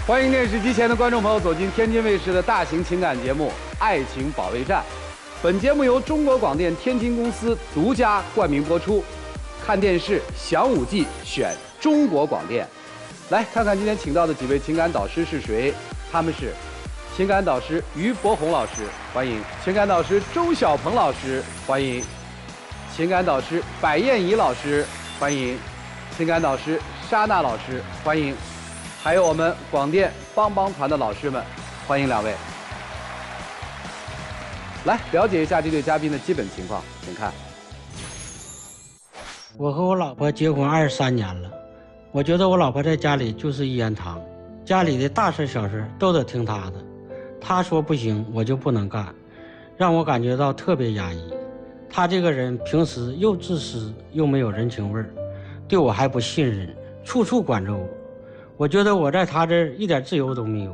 欢迎电视机前的观众朋友走进天津卫视的大型情感节目《爱情保卫战》。本节目由中国广电天津公司独家冠名播出。看电视享5 G， 选中国广电。来看看今天请到的几位情感导师是谁？他们是情感导师于博宏老师，欢迎；情感导师周小鹏老师，欢迎；情感导师白燕怡老师，欢迎；情感导师莎娜老师，欢迎。还有我们广电帮帮团的老师们，欢迎2位。来了解一下这对嘉宾的基本情况，请看。我和我老婆结婚23年了，我觉得我老婆在家里就是一言堂，家里的大事小事都得听她的，她说不行我就不能干，让我感觉到特别压抑。她这个人平时又自私又没有人情味儿，对我还不信任，处处管着我。我觉得我在他这儿一点自由都没有，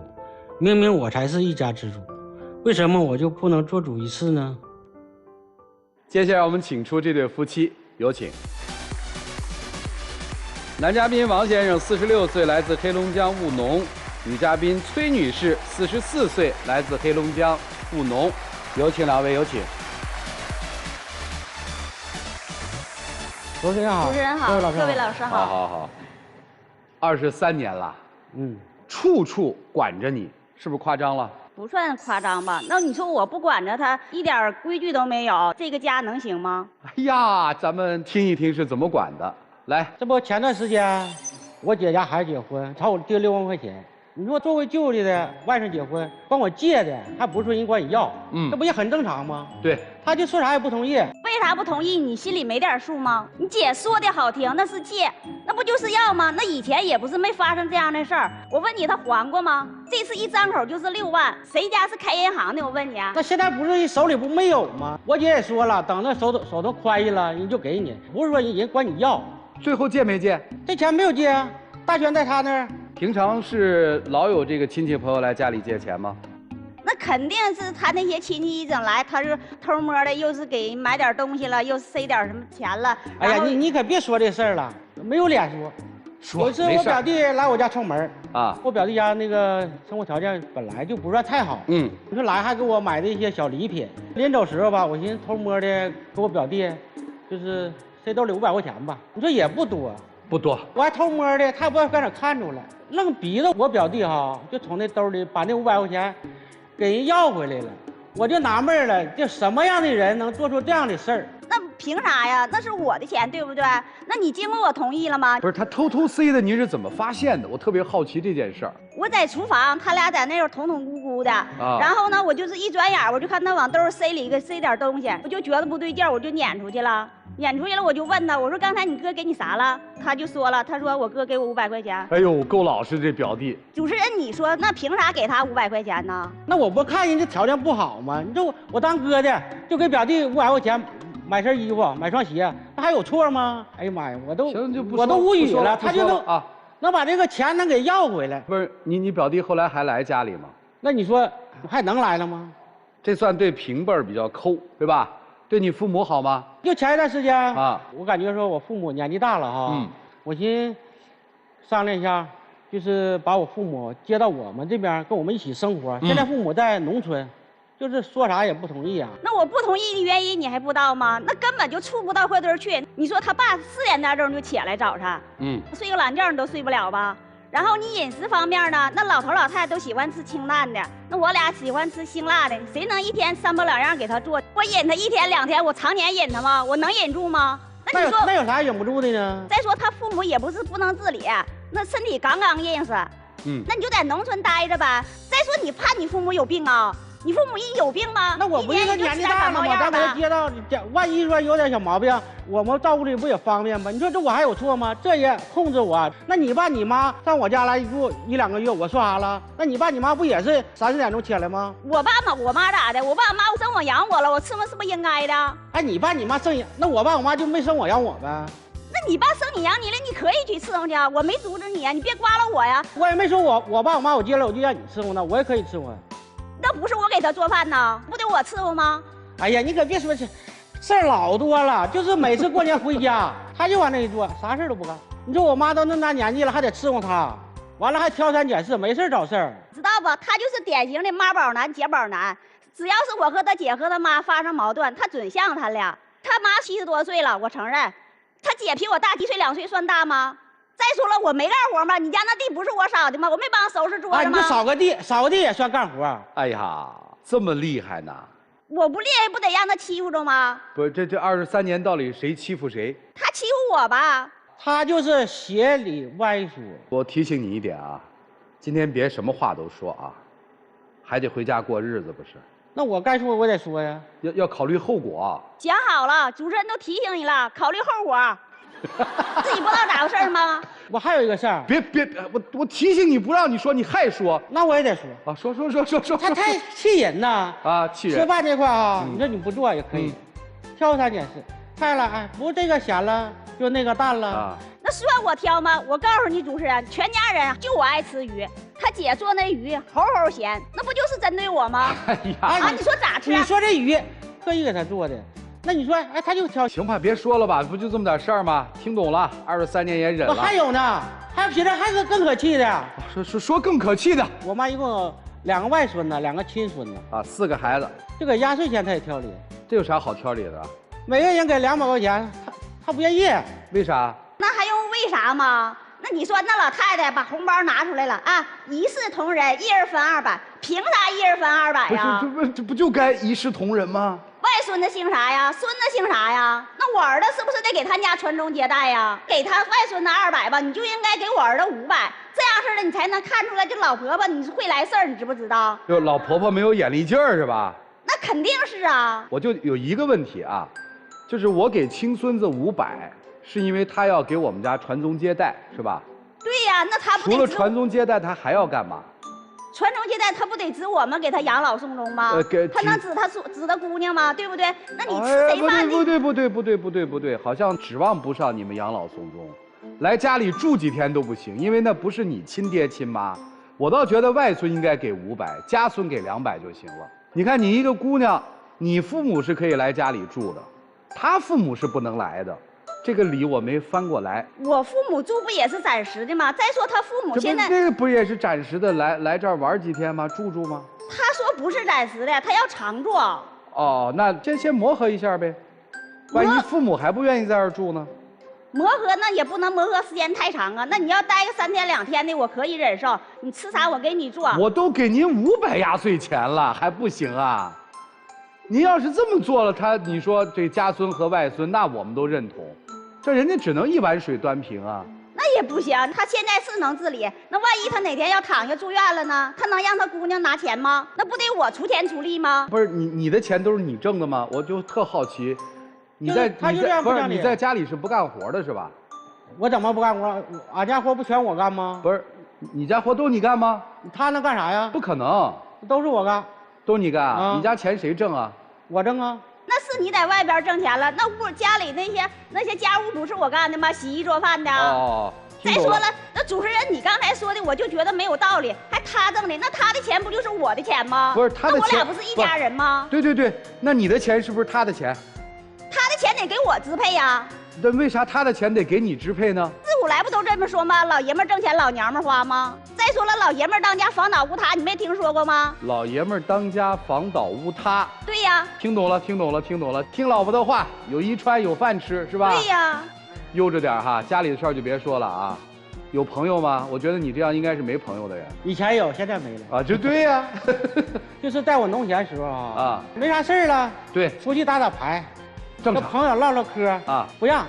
明明我才是一家之主，为什么我就不能做主一次呢？接下来我们请出这对夫妻，有请。男嘉宾王先生46岁，来自黑龙江务农；女嘉宾崔女士44岁，来自黑龙江务农。有请2位，有请。主持人好，主持人好，各位老师好。好。23年了，处处管着你，是不是夸张了？不算夸张吧？那你说我不管着他，一点规矩都没有，这个家能行吗？哎呀，咱们听一听是怎么管的。来，这不前段时间我姐家孩子结婚，朝我借6万块钱。你说作为舅舅的外甥结婚，管我借的，还不是说人管你要，这不也很正常吗？对，他就说啥也不同意。为啥不同意？你心里没点数吗？你姐说的好听，那是借，那不就是要吗？那以前也不是没发生这样的事儿。我问你，他还过吗？这次一张口就是6万，谁家是开银行的？我问你啊。那现在不是手里不没有吗？我姐也说了，等那手头宽裕了，人就给你，不是说人管你要。最后借没借？这钱没有借啊，大权在他那儿。平常是老有这个亲戚朋友来家里借钱吗？那肯定是他那些亲戚一整来，他是偷摸的，又是给人买点东西了，又塞点什么钱了。哎呀，你可别说这事儿了，没有脸说。有一次我表弟来我家串门啊，我表弟家那个生活条件本来就不算太好，你说来还给我买的一些小礼品。临走时候吧，我寻思偷摸的给我表弟，就是塞兜里500块钱吧，你说也不多。不多，我还偷摸的，他也不知道搁哪看出来，愣逼着我表弟就从那兜里把那500块钱给人要回来了。我就纳闷了，这什么样的人能做出这样的事儿？那凭啥呀？那是我的钱，对不对？那你经过我同意了吗？不是，他偷偷塞的，您是怎么发现的？我特别好奇这件事儿。我在厨房，他俩在那儿捅捅咕咕的，然后呢，我就是一转眼，我就看他往兜塞点东西，我就觉得不对劲儿，我就撵出去了，我就问他，我说刚才你哥给你啥了？他就说了，他说我哥给我500块钱。哎呦，够老实这表弟。主持人，你说那凭啥给他500块钱呢？那我不看人家条件不好吗？你说我当哥的就给表弟500块钱买身衣服、买双鞋，那还有错吗？哎呀妈呀，我都无语了，他就能把这个钱能给要回来。不是你表弟后来还来家里吗？那你说还能来了吗？这算对平辈儿比较抠，对吧？对你父母好吗？就前一段时间我感觉说我父母年纪大了我寻商量一下，就是把我父母接到我们这边跟我们一起生活。现在父母在农村，就是说啥也不同意啊。那我不同意的原因你还不知道吗？那根本就处不到块堆去。你说他爸4点多钟就起来早晨，睡个懒觉你都睡不了吧？然后你饮食方面呢，那老头老太太都喜欢吃清淡的，那我俩喜欢吃辛辣的，谁能一天3包2样给他做？我忍他1天2天，我常年忍他吗？我能忍住吗？那你说那有啥忍不住的呢？再说他父母也不是不能自理，那身体刚刚硬实，那你就在农村待着呗。再说你怕你父母有病啊？你父母一有病吗？那我不是年纪大了吗？咱给他接到，万一说有点小毛病，我们照顾的不也方便吗？你说这我还有错吗？这也控制我。那你爸你妈上我家来住1、2个月，我说啥了？那你爸你妈不也是3、4点钟起来吗？我爸我妈咋的？我爸妈生我养我了，我吃嘛是不是应该的？哎，你爸你妈生那我爸我妈就没生我养我呗？那你爸生你养你了，你可以去伺候去，我没阻止你啊，你别刮了我呀。我也没说我爸我妈我接了我就让你伺候呢，我也可以伺候。那不是我给他做饭呢，不得我伺候吗？哎呀，你可别说事儿老多了，就是每次过年回家，他就往那一坐，啥事儿都不干。你说我妈都那么大年纪了，还得伺候他，完了还挑三拣四，没事找事儿，知道不？他就是典型的妈宝男、姐宝男。只要是我和他姐和他妈发生矛盾，他准向他俩。他妈70多岁了，我承认。他姐比我大1岁2岁，算大吗？再说了，我没干活吗？你家那地不是我扫的吗？我没帮收拾桌子吗？你就扫个地也算干活。哎呀，这么厉害呢？我不厉害，不得让他欺负着吗？不是，这23年到底谁欺负谁？他欺负我吧？他就是邪里歪说。我提醒你一点啊，今天别什么话都说啊，还得回家过日子不是？那我该说我得说呀，要考虑后果啊。讲好了，主持人都提醒你了，考虑后果。自己不知道咋回事吗？我还有一个事儿。别，我提醒你不让你说，你还说。那我也得说啊，说。他太气人呐！啊，气人。吃饭这块啊，你说你不做也可以，挑三拣四，菜了哎，不这个咸了，就那个淡了。啊，那算我挑吗？我告诉你，主持人，全家人就我爱吃鱼，他姐做那鱼齁齁咸，那不就是针对我吗？哎呀，你说咋吃？你说这鱼特意给他做的。那你说，哎，他就挑。行吧，别说了吧，不就这么点事儿吗？听懂了，23年也忍了。还有呢，还有比这还是更可气的。说更可气的。我妈一共有2个外孙子，2个亲孙子啊，4个孩子。这个压岁钱他也挑理，这有啥好挑理的？每个人给200块钱，他不愿意。为啥？那还用为啥吗？那你说那老太太把红包拿出来了啊，一视同仁，一人分200，凭啥一人分200呀？这不就该一视同仁吗？外孙子姓啥呀？孙子姓啥呀？那我儿子是不是得给他家传宗接代呀？给他外孙子200吧，你就应该给我儿子500，这样式的你才能看出来这老婆婆你是会来事儿，你知不知道？就老婆婆没有眼力劲儿是吧？那肯定是啊。我就有一个问题啊，就是我给亲孙子500，是因为他要给我们家传宗接代是吧？对呀，那他不除了传宗接代，他还要干嘛？传宗接代，他不得指我们给他养老送终吗？他能指他姑娘吗？对不对？那你吃谁饭？不对，好像指望不上你们养老送终，来家里住几天都不行，因为那不是你亲爹亲妈。我倒觉得外孙应该给500，家孙给200就行了。你看你一个姑娘，你父母是可以来家里住的，他父母是不能来的。这个理我没翻过来。我父母住不也是暂时的吗？再说他父母现在这个不也是暂时的来这儿玩几天吗？住吗？他说不是暂时的，他要常住。哦，那先磨合一下呗，万一父母还不愿意在这儿住呢？磨合那也不能磨合时间太长啊。那你要待个3天2天的，我可以忍受。你吃啥我给你做。我都给您500压岁钱了，还不行啊？您要是这么做了，你说这家孙和外孙，那我们都认同。这人家只能一碗水端平啊，那也不行。他现在是能自理，那万一他哪天要躺下住院了呢？他能让他姑娘拿钱吗？那不得我出钱出力吗？不是你的钱都是你挣的吗？我就特好奇，你在家里是不干活的是吧？我怎么不干活？俺家活不全我干吗？不是，你家活都你干吗？他能干啥呀？不可能，都是我干，都你干啊？你家钱谁挣啊？我挣啊。那是你在外边挣钱了，那家里那些家务不是我干的吗？洗衣做饭的。哦。再说了，那主持人你刚才说的，我就觉得没有道理，还他挣的，那他的钱不就是我的钱吗？不是他的钱，那我俩不是一家人吗？对，那你的钱是不是他的钱？他的钱得给我支配呀。那为啥他的钱得给你支配呢？自古来不都这么说吗？老爷们挣钱，老娘们花吗？再说了，老爷们当家房倒屋塌，你没听说过吗？老爷们当家房倒屋塌。对呀。听懂了，听老婆的话，有衣穿，有饭吃，是吧？对呀。悠着点哈，家里的事儿就别说了啊。有朋友吗？我觉得你这样应该是没朋友的人。以前有，现在没了。啊，这对呀。就是在我农闲时候啊，没啥事儿了，对，出去打牌。跟朋友唠唠嗑啊，不让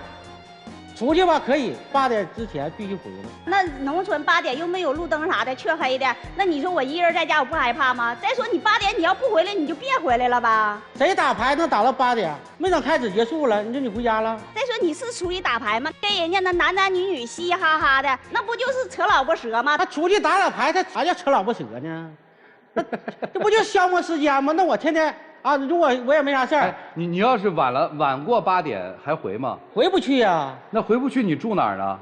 出去吧，可以8点之前必须回来。那农村8点又没有路灯啥的，黢黑的，那你说我一个人在家我不害怕吗？再说你8点你要不回来，你就别回来了吧。谁打牌能打到8点？没等开始结束了，你说你回家了。再说你是出去打牌吗？跟人家那男女嘻嘻哈哈的，那不就是扯老婆舌吗？他出去打牌，他啥叫扯老婆舌呢？这不就消磨时间吗？那我天天。啊，如果我也没啥事儿，你要是晚过8点还回吗？回不去呀。那回不去你住哪儿呢？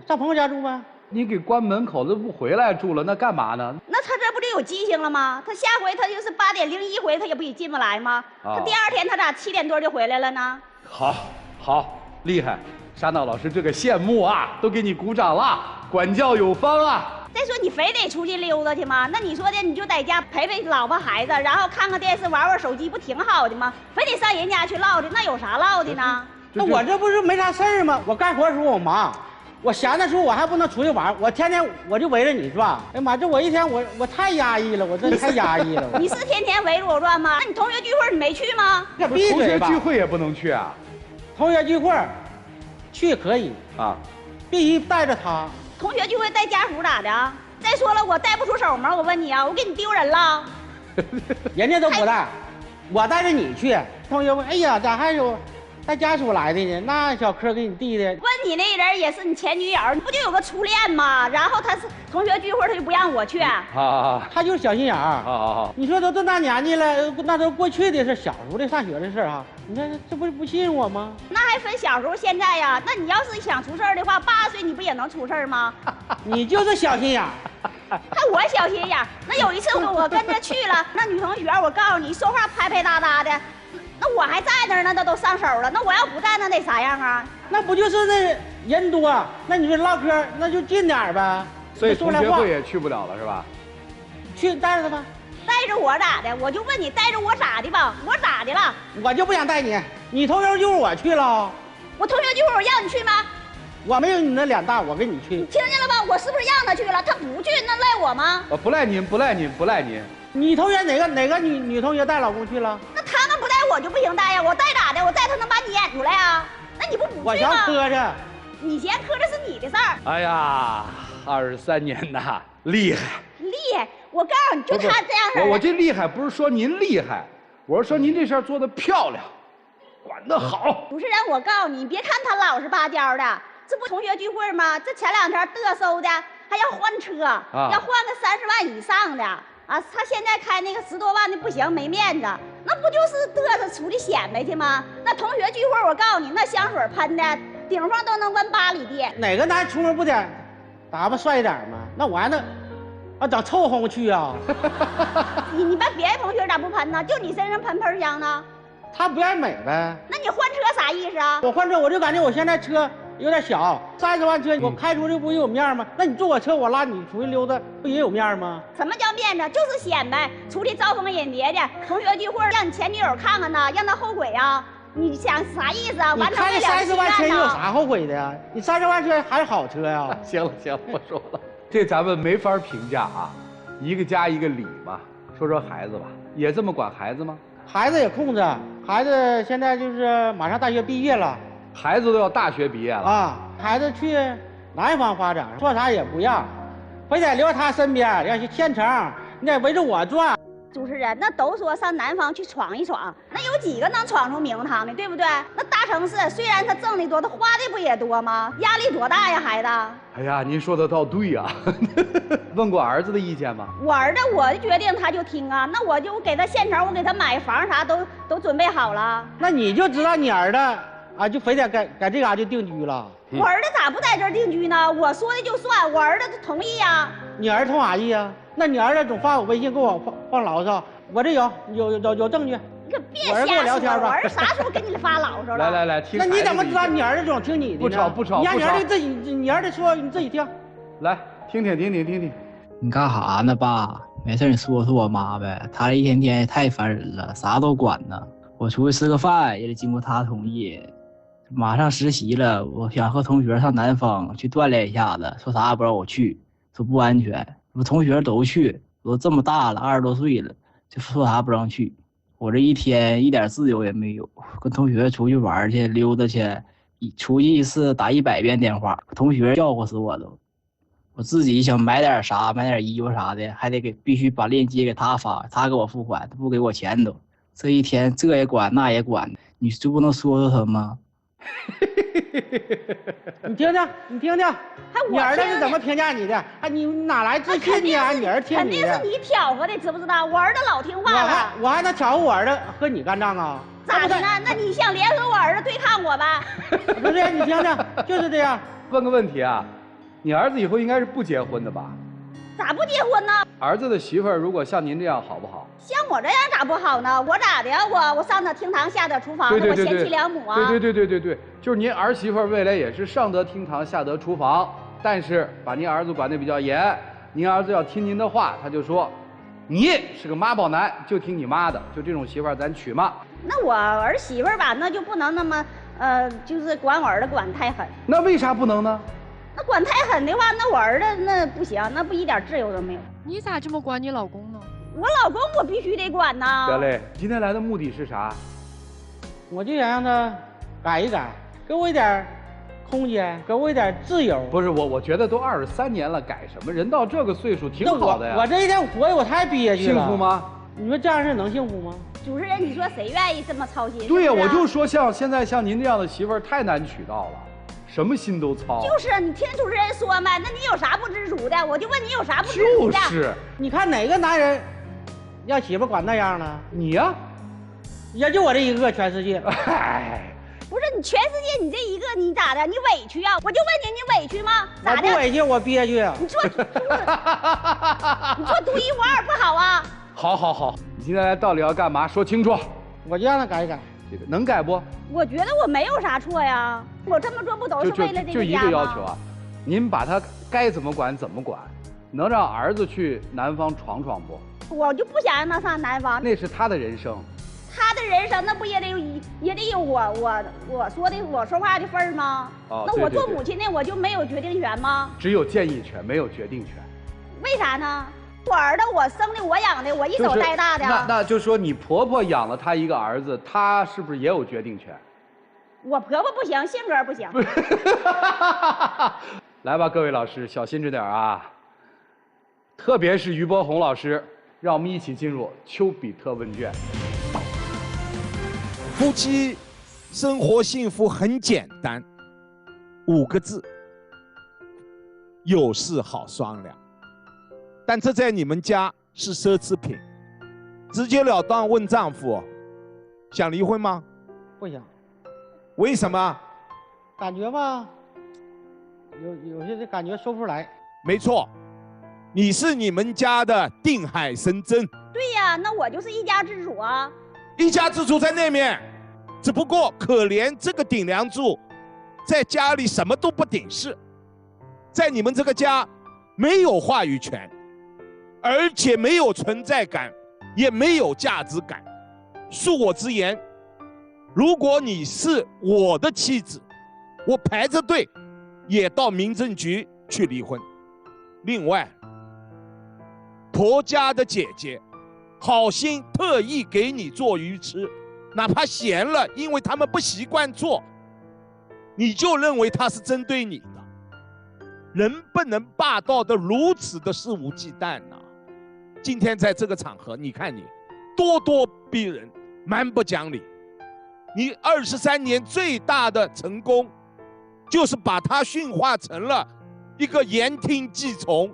上朋友家住呗。你给关门口了不回来住了，那干嘛呢？那他这不就有记性了吗？他下回他就是8点01回，他也不也进不来吗？他第2天他咋7点多就回来了呢？好，厉害！沙闹老师这个羡慕啊，都给你鼓掌了，管教有方啊。再说你非得出去溜达去吗？那你说的你就在家陪陪老婆孩子，然后看看电视玩玩手机，不挺好的吗？非得上人家去唠的，那有啥唠的呢？那我这不是没啥事儿吗？我干活的时候我忙，我闲的时候我还不能出去玩，我天天我就围着你转。哎呀妈，这我一天我太压抑了，我这太压抑了。你是天天围着我转吗？那你同学聚会你没去吗？闭嘴吧！同学聚会也不能去啊。同学聚会，去可以啊，必须带着他。同学聚会带家属咋的？再说了，我带不出手吗？我问你啊，我给你丢人了？人家都不带，我带着你去。同学问，哎呀，咋还有带家属来的呢？那小柯给你递的。问你那人也是你前女友，你不就有个初恋吗？然后他是同学聚会，他就不让我去。他就是小心眼儿。你说都这大年纪了，那都过去的事，小时候的上学的事啊。你看这不信我吗？那还分小时候现在呀？那你要是想出事儿的话，8岁你不也能出事儿吗？你就是小心眼儿。还我小心眼儿？那有一次我跟着去了，那女同学，我告诉你，说话拍拍搭搭的。那我还在那儿呢，那都上手了。那我要不在，那得啥样啊？那不就是那人多？那你说唠嗑，那就近点儿呗。所以同学会也去不了了，是吧？去带着他吧。带着我咋的？我就问你，带着我咋的吧？我咋的了？我就不想带你。你同学聚会我去了。我同学聚会我让你去吗？我没有你那脸大，我跟你去。你听见了吧？我是不是让他去了？他不去，那赖我吗？不赖您，不赖您，不赖您。你同学哪个女同学带老公去了？那他们不带我就不行带呀，我带咋的？我带他能把你演出来呀？那你不去吗？我嫌磕碜。你嫌磕碜是你的事儿。哎呀，23年呐，厉害。厉害！我告诉你，就他这样式儿。我这厉害不是说您厉害，我是说您这事儿做得漂亮，管得好。主持人，我告诉你，别看他老实巴交的，这不同学聚会吗？这前2天嘚瑟的还要换车，要换个30万以上的。他现在开那个10多万的不行，没面子，那不就是嘚瑟出去显摆去吗？那同学聚会，我告诉你，那香水喷的顶上都能闻8里地。哪个男出门不得打扮帅一点吗？那我还能整臭烘去啊？你把别的同学咋不喷呢？就你身上喷喷香呢？他不爱美呗。那你换车啥意思啊？我换车，我就感觉我现在车有点小，30万车我开出去不也有面吗？那你坐我车，我拉你出去溜达，不也有面吗？什么叫面子？就是显摆，出去招蜂引蝶的。同学聚会让你前女友看看呢，让她后悔啊？你想啥意思啊？你开30万车有啥后悔的呀？你30万车还是好车呀？行了，不说了。这咱们没法评价啊，一个家一个理嘛。说孩子吧，也这么管孩子吗？孩子也控制，孩子现在就是马上大学毕业了，孩子都要大学毕业了啊。孩子去南方发展，说啥也不让，非得留他身边，要去县城，你得围着我转。主持人，那都说上南方去闯一闯，那有几个能闯出名堂的，对不对？那大城市虽然他挣的多，他花的不也多吗？压力多大呀，孩子？哎呀，您说的倒对呀。问过儿子的意见吗？我儿子我决定他就听啊，那我就给他县城，我给他买房啥都准备好了。那你就知道你儿子啊，就非得在这嘎就定居了。我儿子咋不在这儿定居呢？我说的就算，我儿子同意呀。你儿子同啥意啊？那你儿子总发我微信给我放牢骚，我这有证据。你可别瞎说，我儿子啥时候跟你发牢骚了？来听。那你怎么知道你儿子总听你的呢？不吵。你让你儿子自己，你儿子说你自己听。来听听。你干啥呢，爸？没事，你说我妈呗。她一天天也太烦人了，啥都管呢。我出去吃个饭也得经过她同意。马上实习了，我想和同学上南方去锻炼一下子，说啥也不让我去，说不安全。我同学都去，我都这么大了，20多岁了，就说啥不让去。我这一天一点自由也没有，跟同学出去玩去溜达去，出去一次打100遍电话，同学叫活死我都。我自己想买点啥，买点衣服啥的，还得必须把链接给他发，他给我付款，他不给我钱都。这一天这也管那也管，你就不能说他吗？你听听，你儿子是怎么评价你的？啊，你哪来自信呢？你儿子听肯定是你挑和的，知不知道？我儿子老听话了。我还能挑我儿子和你干仗啊？咋的呢？那你想联合我儿子对抗我吧？不是，你听听，就是这样。问个问题啊，你儿子以后应该是不结婚的吧？咋不结婚呢？儿子的媳妇儿如果像您这样好不好？像我这样咋不好呢？我咋的呀？我上得厅堂下得厨房，我贤妻良母啊！对，就是您儿媳妇儿未来也是上得厅堂下得厨房，但是把您儿子管得比较严，您儿子要听您的话，他就说，你是个妈宝男，就听你妈的，就这种媳妇儿咱娶吗？那我儿媳妇儿吧，那就不能那么就是管我儿子管太狠。那为啥不能呢？那管太狠的话，那我儿子那不行，那不一点自由都没有。你咋这么管你老公呢？我老公我必须得管呐。小磊，今天来的目的是啥？我就想让他改一改，给我一点空间，给我一点自由。不是我觉得都23年了，改什么？人到这个岁数挺好的呀。我这一天活我太憋屈了。幸福吗？你说这样式能幸福吗？主持人，你说谁愿意这么操心？对呀，是不是我就说现在像您这样的媳妇儿太难娶到了，什么心都操。就是你听主持人说嘛，那你有啥不知足的？我就问你有啥不知足的？就是，你看哪个男人让媳妇管那样呢？你呀，也就我这一个，全世界。哎，不是你全世界你这一个你咋的？你委屈啊？我就问你，你委屈吗？咋的？我不委屈，我憋屈。你做独一无二不好啊？好，你今天来到底要干嘛？说清楚。我就让他改一改。这个能改不？我觉得我没有啥错呀，我这么做不都是为了这个家吗？就一个要求啊，您把他该怎么管怎么管，能让儿子去南方闯闯不？我就不想让他上南方，那是他的人生。他的人生那不也得有我说话的份儿吗？哦，那我做母亲的我就没有决定权吗？只有建议权，没有决定权。为啥呢？我儿子我生的我养的，我一手带大的。那就说你婆婆养了他一个儿子，他是不是也有决定权？我婆婆不行，性格不行。来吧，各位老师，小心着点啊！特别是于波红老师，让我们一起进入丘比特问卷。夫妻生活幸福很简单，5个字：有事好商量。但这在你们家是奢侈品。直截了当问丈夫：想离婚吗？不想。为什么？感觉吧，有些感觉说不出来。没错，你是你们家的定海神针。对呀，那我就是一家之主啊。一家之主在那面，只不过可怜这个顶梁柱，在家里什么都不顶事，在你们这个家没有话语权，而且没有存在感，也没有价值感。恕我直言，如果你是我的妻子，我排着队也到民政局去离婚。另外，婆家的姐姐好心特意给你做鱼吃，哪怕咸了，因为他们不习惯做，你就认为他是针对你的。人不能霸道的如此的肆无忌惮呐！今天在这个场合，你看你咄咄逼人，蛮不讲理。你23年最大的成功，就是把他驯化成了一个言听计从，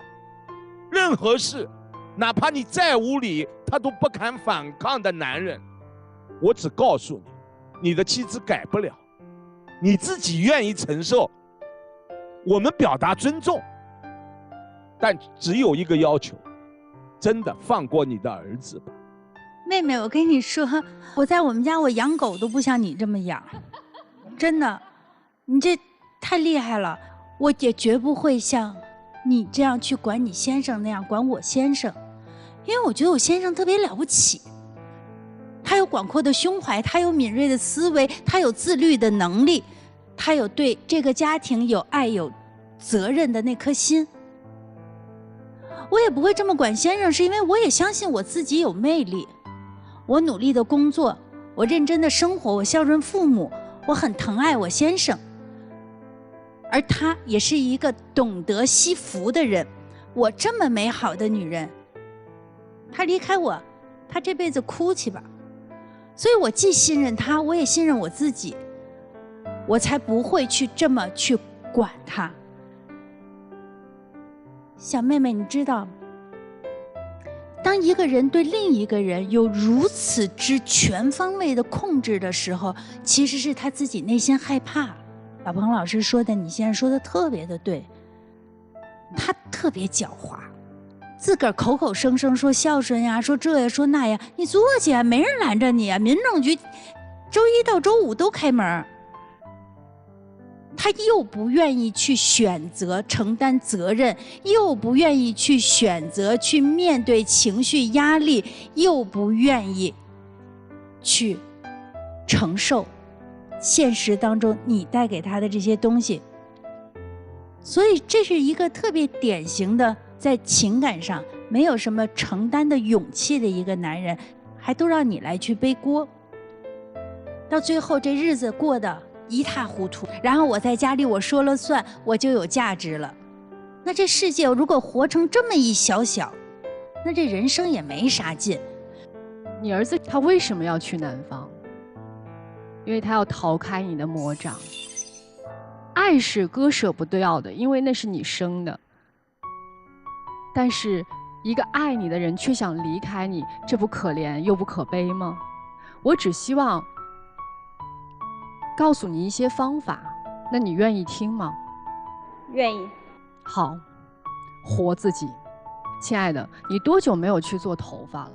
任何事，哪怕你再无理，他都不敢反抗的男人。我只告诉你，你的妻子改不了，你自己愿意承受，我们表达尊重，但只有一个要求，真的放过你的儿子吧。妹妹，我跟你说，我在我们家我养狗都不像你这么养，真的，你这太厉害了。我也绝不会像你这样去管你先生那样管我先生，因为我觉得我先生特别了不起，他有广阔的胸怀，他有敏锐的思维，他有自律的能力，他有对这个家庭有爱有责任的那颗心。我也不会这么管先生，是因为我也相信我自己有魅力。我努力的工作，我认真的生活，我孝顺父母，我很疼爱我先生，而他也是一个懂得惜福的人。我这么美好的女人，他离开我，他这辈子哭去吧。所以我既信任他，我也信任我自己，我才不会去这么去管他。小妹妹，你知道，当一个人对另一个人有如此之全方位的控制的时候，其实是他自己内心害怕。小鹏老师说的，你现在说的特别的对，他特别狡猾，自个儿口口声声说孝顺呀，说这呀说那呀，你做去啊，没人拦着你啊，民政局周1到周5都开门。他又不愿意去选择承担责任，又不愿意去选择去面对情绪压力，又不愿意去承受现实当中你带给他的这些东西。所以这是一个特别典型的在情感上没有什么承担的勇气的一个男人，还都让你来去背锅，到最后这日子过得一塌糊涂，然后我在家里我说了算，我就有价值了。那这世界如果活成这么一小小，那这人生也没啥劲。你儿子他为什么要去南方？因为他要逃开你的魔掌。爱是割舍不掉的，因为那是你生的。但是一个爱你的人却想离开你，这不可怜又不可悲吗？我只希望告诉你一些方法，那你愿意听吗？愿意。好，活自己。亲爱的，你多久没有去做头发了？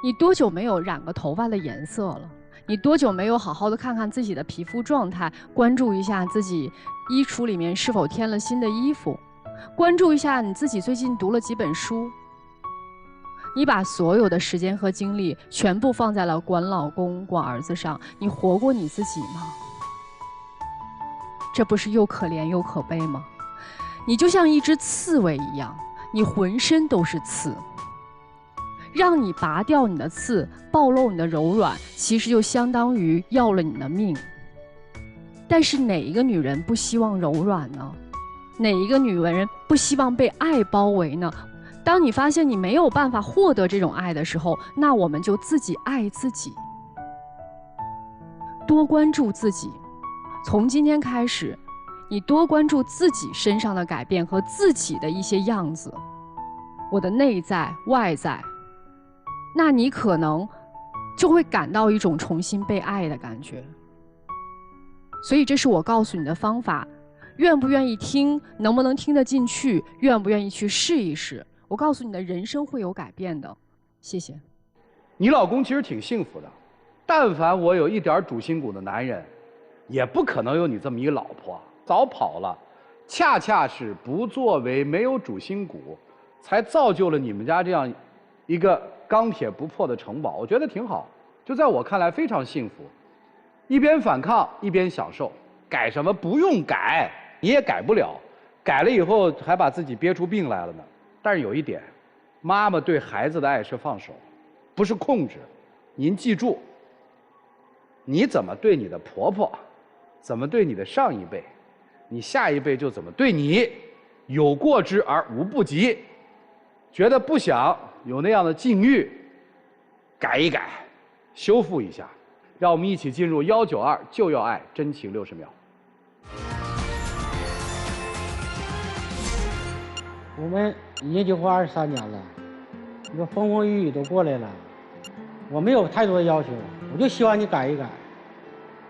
你多久没有染个头发的颜色了？你多久没有好好的看看自己的皮肤状态，关注一下自己衣橱里面是否添了新的衣服，关注一下你自己最近读了几本书？你把所有的时间和精力全部放在了管老公、管儿子上，你活过你自己吗？这不是又可怜又可悲吗？你就像一只刺猬一样，你浑身都是刺。让你拔掉你的刺，暴露你的柔软，其实就相当于要了你的命。但是哪一个女人不希望柔软呢？哪一个女人不希望被爱包围呢？当你发现你没有办法获得这种爱的时候，那我们就自己爱自己，多关注自己。从今天开始，你多关注自己身上的改变和自己的一些样子，我的内在、外在，那你可能就会感到一种重新被爱的感觉。所以这是我告诉你的方法，愿不愿意听，能不能听得进去，愿不愿意去试一试。我告诉你的人生会有改变的。谢谢。你老公其实挺幸福的，但凡我有一点主心骨的男人，也不可能有你这么一个老婆，早跑了。恰恰是不作为，没有主心骨，才造就了你们家这样一个钢铁不破的城堡。我觉得挺好，就在我看来非常幸福。一边反抗一边享受，改什么不用改，你也改不了，改了以后还把自己憋出病来了呢。但是有一点，妈妈对孩子的爱是放手，不是控制。您记住，你怎么对你的婆婆，怎么对你的上一辈，你下一辈就怎么对你，有过之而无不及。觉得不想有那样的境遇，改一改，修复一下。让我们一起进入192就要爱真情60秒。我们已经结婚23年了，你说风风雨雨都过来了，我没有太多的要求，我就希望你改一改，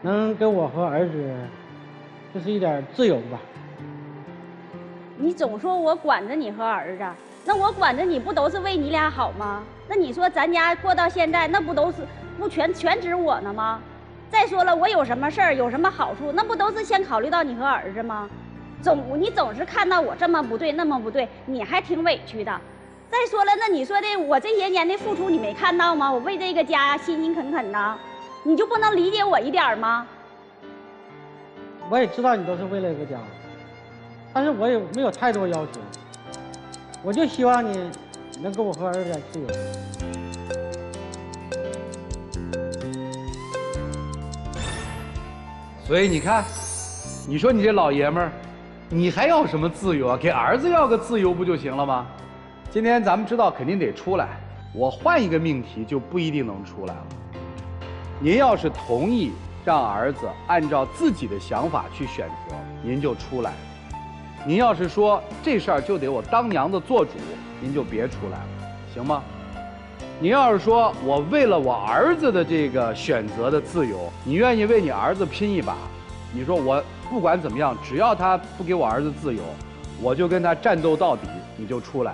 能给我和儿子就是一点自由吧。你总说我管着你和儿子，那我管着你不都是为你俩好吗？那你说咱家过到现在，那不都是不全指我呢吗？再说了，我有什么事儿，有什么好处，那不都是先考虑到你和儿子吗？你总是看到我这么不对那么不对，你还挺委屈的。再说了，那你说的我这些年的付出你没看到吗？我为这个家辛辛恳恳的，你就不能理解我一点吗？我也知道你都是为了这个家，但是我也没有太多要求，我就希望你能给我和儿子点自由。所以你看，你说你这老爷们儿，你还要什么自由啊？给儿子要个自由不就行了吗？今天咱们知道肯定得出来，我换一个命题就不一定能出来了。您要是同意让儿子按照自己的想法去选择，您就出来；您要是说这事儿就得我当娘的做主，您就别出来了，行吗？您要是说我为了我儿子的这个选择的自由，你愿意为你儿子拼一把，你说我不管怎么样，只要他不给我儿子自由，我就跟他战斗到底，你就出来。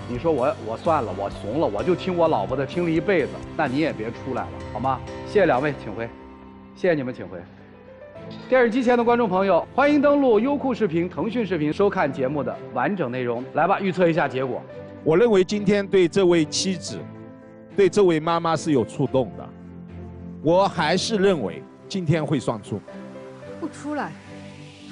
你说我算了，我怂了，我就听我老婆的，听了一辈子，那你也别出来了，好吗？谢谢两位，请回。谢谢你们，请回。电视机前的观众朋友，欢迎登录优酷视频、腾讯视频收看节目的完整内容。来吧，预测一下结果。我认为今天对这位妻子，对这位妈妈是有触动的。我还是认为今天会双出。不出来，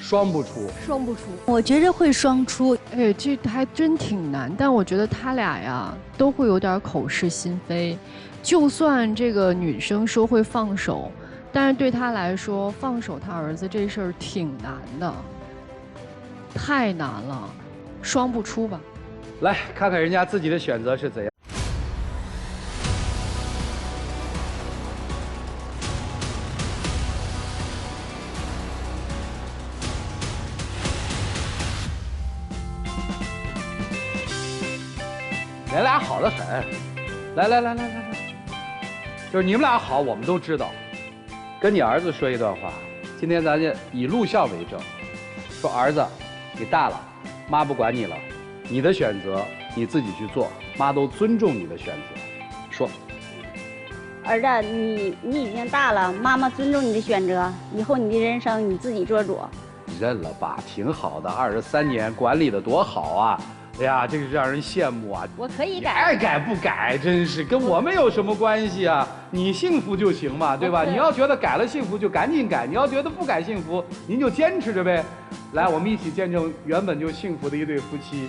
双不出，双不出。我觉着会双出。哎，这还真挺难，但我觉得他俩呀都会有点口是心非。就算这个女生说会放手，但是对他来说，放手他儿子这事儿挺难的，太难了，双不出吧。来看看人家自己的选择是怎样。你俩好得很，来，就是你们俩好，我们都知道。跟你儿子说一段话，今天咱就以录像为证，说儿子，你大了，妈不管你了，你的选择你自己去做，妈都尊重你的选择。说，儿子，你已经大了，妈妈尊重你的选择，以后你的人生你自己做主。认了吧，挺好的，23年管理的多好啊！哎呀，这个让人羡慕啊！我可以改，爱改不改，真是跟我们有什么关系啊？你幸福就行嘛，对吧？你要觉得改了幸福就赶紧改，你要觉得不改幸福，您就坚持着呗。来，我们一起见证原本就幸福的一对夫妻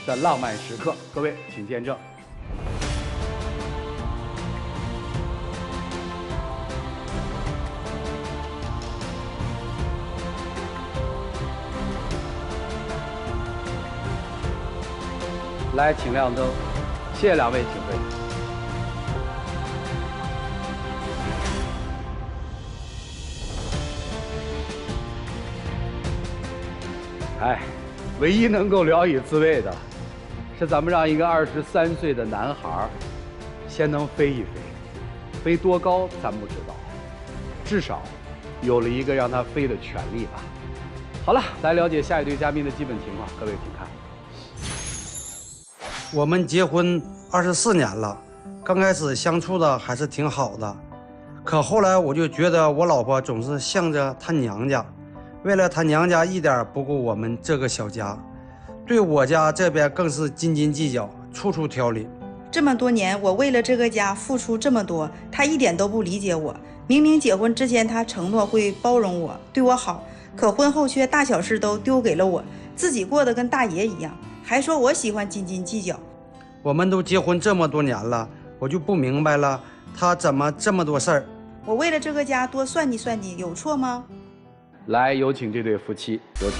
的浪漫时刻，各位请见证。来，请亮灯，谢谢两位，请回。哎，唯一能够聊以自慰的，是咱们让一个23岁的男孩先能飞一飞，飞多高咱不知道，至少有了一个让他飞的权利吧。好了，来了解下一对嘉宾的基本情况，各位请看。我们结婚24年了，刚开始相处的还是挺好的，可后来我就觉得我老婆总是向着她娘家，为了她娘家一点不顾我们这个小家，对我家这边更是斤斤计较，处处挑理。这么多年，我为了这个家付出这么多，她一点都不理解我。明明结婚之前她承诺会包容我，对我好，可婚后却大小事都丢给了我，自己过得跟大爷一样，还说我喜欢斤斤计较。我们都结婚这么多年了，我就不明白了，他怎么这么多事儿？我为了这个家多算计算计，有错吗？来，有请这对夫妻，有请。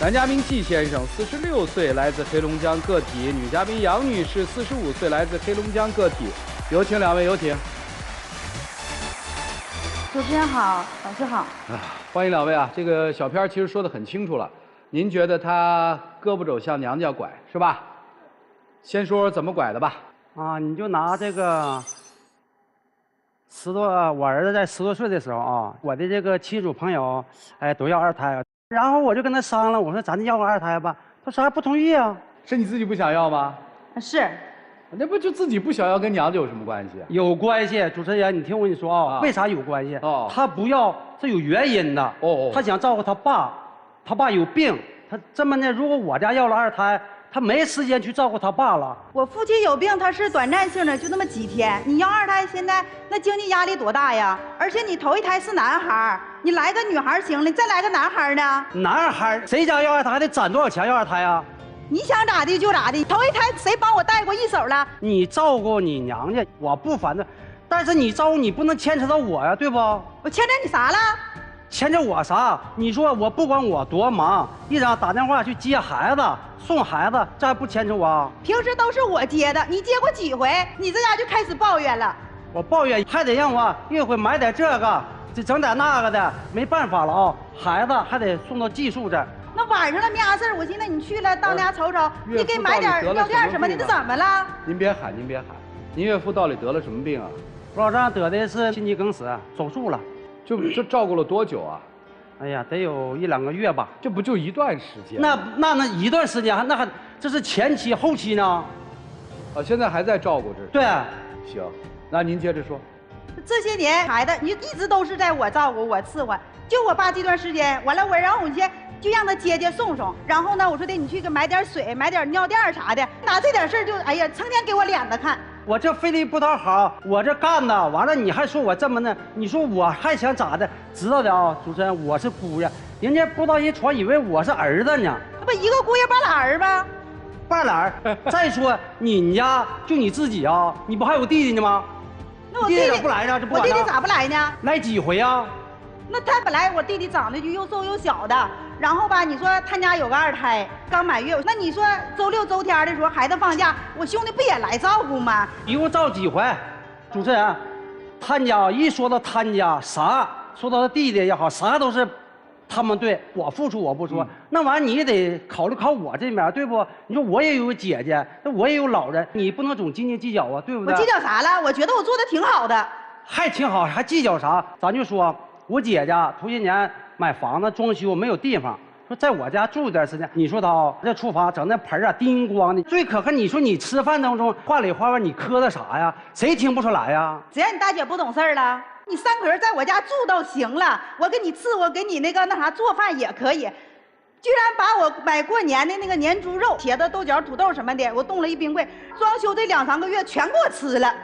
男嘉宾季先生，46岁，来自黑龙江个体；女嘉宾杨女士，45岁，来自黑龙江个体。有请两位，有请。主持人好，老师好。欢迎两位啊！这个小片其实说得很清楚了，您觉得他胳膊肘向娘家拐是吧？先说说怎么拐的吧。啊，你就拿这个我儿子在10多岁的时候啊，我的这个亲属朋友，哎，都要2胎，然后我就跟他商量，我说咱就要个2胎吧，他说还不同意啊。是你自己不想要吗？是。那不就自己不想要，跟娘家有什么关系？有关系，主持人，你听我跟你说啊，为啥有关系？他不要是有原因的。他想照顾他爸，他爸有病，他这么的，如果我家要了2胎。他没时间去照顾他爸了。我父亲有病，他是短暂性的，就那么几天。你要2胎，现在那经济压力多大呀？而且你头一胎是男孩，你来个女孩行了，你再来个男孩呢？男孩谁家要2胎还得攒多少钱要2胎啊？你想咋地就咋地。头一胎谁帮我带过一手了？你照顾你娘家，我不反对，但是你照顾你不能牵扯到我呀，对不？我牵扯你啥了？牵扯我啥？你说我不管我多忙，一早打电话去接孩子、送孩子，这还不牵扯我？平时都是我接的，你接过几回？你这家就开始抱怨了。我抱怨还得让我一会买点这个，就整点那个的，没办法了啊！孩子还得送到寄宿这儿。那晚上了没啥事儿，我寻思你去了到那家瞅瞅，你给买点药店什么的，这怎么了？您别喊，您别喊，您岳父到底得了什么病啊？老张得的是心肌梗死，手术了。就照顾了多久啊？哎呀，得有1、2个月吧。这不就一段时间？那一段时间，那还这是前期后期呢？现在还在照顾着。对。行，那您接着说。这些年孩子你一直都是在我照顾我伺候，就我爸这段时间，完了然后我就让他接接送送，然后呢，我说的你去给买点水，买点尿垫啥的，拿这点事儿就哎呀，成天给我脸子看。我这费力不讨好，我这干的，完了你还说我这么的，你说我还想咋的？知道的啊，主持人，我是姑爷，人家不知道人传以为我是儿子呢。不一个姑爷半拉儿吗？半拉儿。再说你家就你自己啊，你不还有弟弟呢吗？那我弟弟咋不来呢？这不我弟弟咋不来呢？来几回啊？那他本来我弟弟长得就又瘦又小的，然后吧，你说他家有个二胎，刚满月，那你说周六周天的时候孩子放假，我兄弟不也来照顾吗？一共照几回？主持人，他家一说到他家啥，说到他弟弟也好，啥都是他们对我付出我不说，那玩意儿你也得考虑考我这边，对不？你说我也有个姐姐，那我也有老人，你不能总斤斤计较啊，对不对？我计较啥了？我觉得我做的挺好的。还挺好，还计较啥？咱就说。我姐家头些年买房子装修没有地方，说在我家住一段时间。你说他啊，这厨房整那盆啊叮咣的，最可恨。你说你吃饭当中话里话外你磕的啥呀？谁听不出来呀？谁让你大姐不懂事儿了？你三个人在我家住都行了，我给你伺候，给你那啥做饭也可以。居然把我买过年的那个年猪肉、茄子、豆角、土豆什么的，我冻了一冰柜，装修这2、3个月全给我吃了。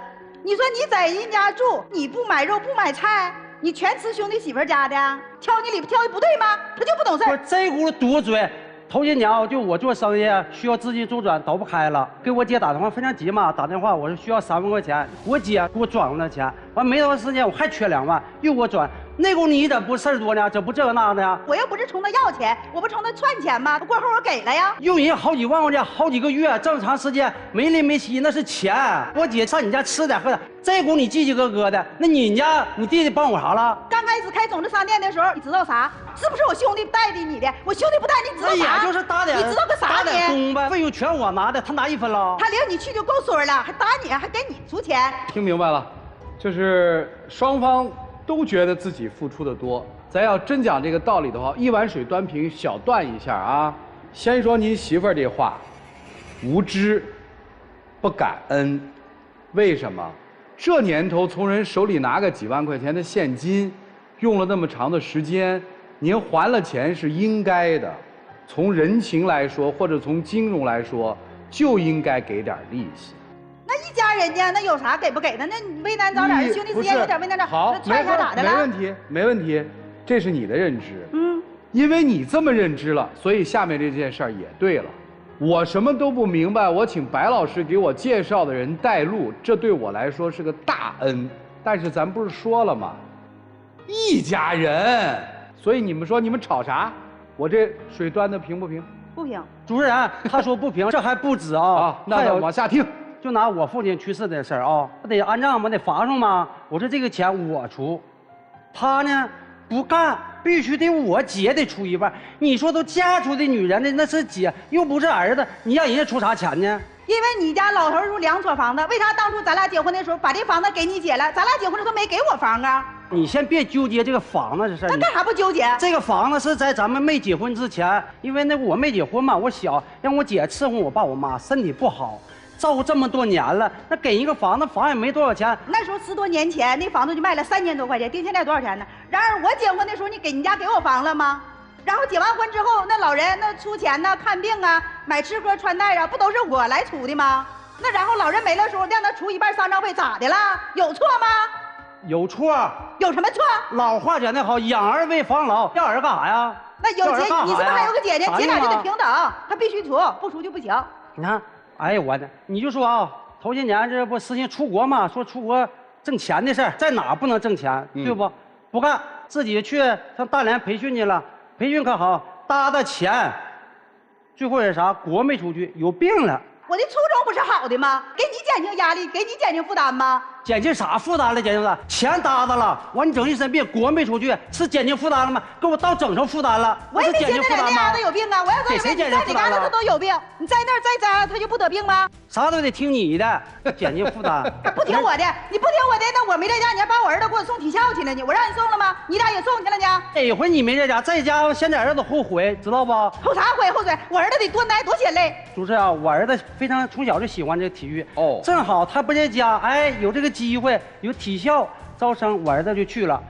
你说你在人家住，你不买肉不买菜？你全吃兄弟媳妇家的，挑你里边挑的不对吗？他就不懂事儿。这轱辘嘟嘴，头些年就我做生意需要资金周转倒不开了，给我姐打电话非常急嘛，打电话我说需要3万块钱，我姐给我转过那钱，完没多长时间我还缺2万，又给我转。那功夫你怎不事儿多呢？怎不这个那的呀？我又不是冲他要钱，我不冲他串钱吗？过后我给了呀。用人好几万块钱，好几个月，这么长时间没临没息，那是钱。我姐上你家吃点喝点，这功夫你叽叽咯咯的，那你家你弟弟帮我啥了？刚开始开种子商店的时候，你知道啥？是不是我兄弟带的你的？我兄弟不带你，知道啥？也就是打点，你知道个啥？打点工呗，费用全我拿的，他拿1分了。他领你去就够水了，还打你，还给你出钱。听明白了，就是双方都觉得自己付出的多。咱要真讲这个道理的话，一碗水端平，小断一下啊。先说您媳妇儿这话，无知，不感恩，为什么？这年头从人手里拿个几万块钱的现金，用了那么长的时间，您还了钱是应该的。从人情来说，或者从金融来说，就应该给点利息。那一家人家那有啥给不给的？那你为难早点，兄弟之间有点为难点，好，串一下咋的了？没问题，没问题，这是你的认知。因为你这么认知了，所以下面这件事儿也对了。我什么都不明白，我请白老师给我介绍的人带路，这对我来说是个大恩。但是咱不是说了吗？一家人，所以你们说你们吵啥？我这水端的平不平？不平。主持人他说不平，这还不止啊。啊，那往下听。就拿我父亲去世的事儿啊，他得按账吗？得罚上吗？我说这个钱我出，他呢不干，必须得我姐得出1半。你说都嫁出的女人呢，那是姐，又不是儿子，你让人家出啥钱呢？因为你家老头住2所房子，为啥当初咱俩结婚的时候把这房子给你姐了？咱俩结婚的时候没给我房啊？你先别纠结这个房子这事儿。那干啥不纠结？这个房子是在咱们没结婚之前，因为那我没结婚嘛，我小，让我姐伺候我爸我妈，身体不好。照顾这么多年了，那给一个房子，房也没多少钱。那时候10多年前，那房子就卖了3000多块钱，定现在多少钱呢？然而我结婚的时候，你家给我房了吗？然后结完婚之后，那老人那出钱呐、看病啊、买吃喝穿戴啊，不都是我来出的吗？那然后老人没了时候，让他出1半丧葬费，咋的了？有错吗？有错。有什么错？老话讲得好，养儿为防老，要儿干啥呀？那有姐，你是不是还有个姐姐？姐俩就得平等，他必须出，不出就不行。你看。哎呀，我的，你就说啊，头些年这不实行出国嘛，说出国挣钱的事儿，在哪不能挣钱，对不？不干，自己去上大连培训去了，培训可好，搭的钱，最后是啥？国没出去，有病了。我的初衷不是好的吗？给你减轻压力，给你减轻负担吗？减轻啥负担了？减轻啥？钱搭的了，完你整一身病，国没出去，是减轻负担了吗？给我倒整成负担了。我也没听着人家子有病啊！我要给谁减轻负担了？他都有病，你在那儿再扎他就不得病吗？啥都得听你的，减轻负担。不听我的，你不听我的，那我没在家，你还把我儿子给我送体校去了呢？我让你送了吗？你俩也送去了呢？哪回你没在家？在家现在儿子后悔，知道不？后啥悔？后悔？我儿子得多挨多血泪。主持人啊，我儿子非常从小就喜欢这个体育哦，正好他不在家，哎，有这个机会，有体校招生，我儿子就去了。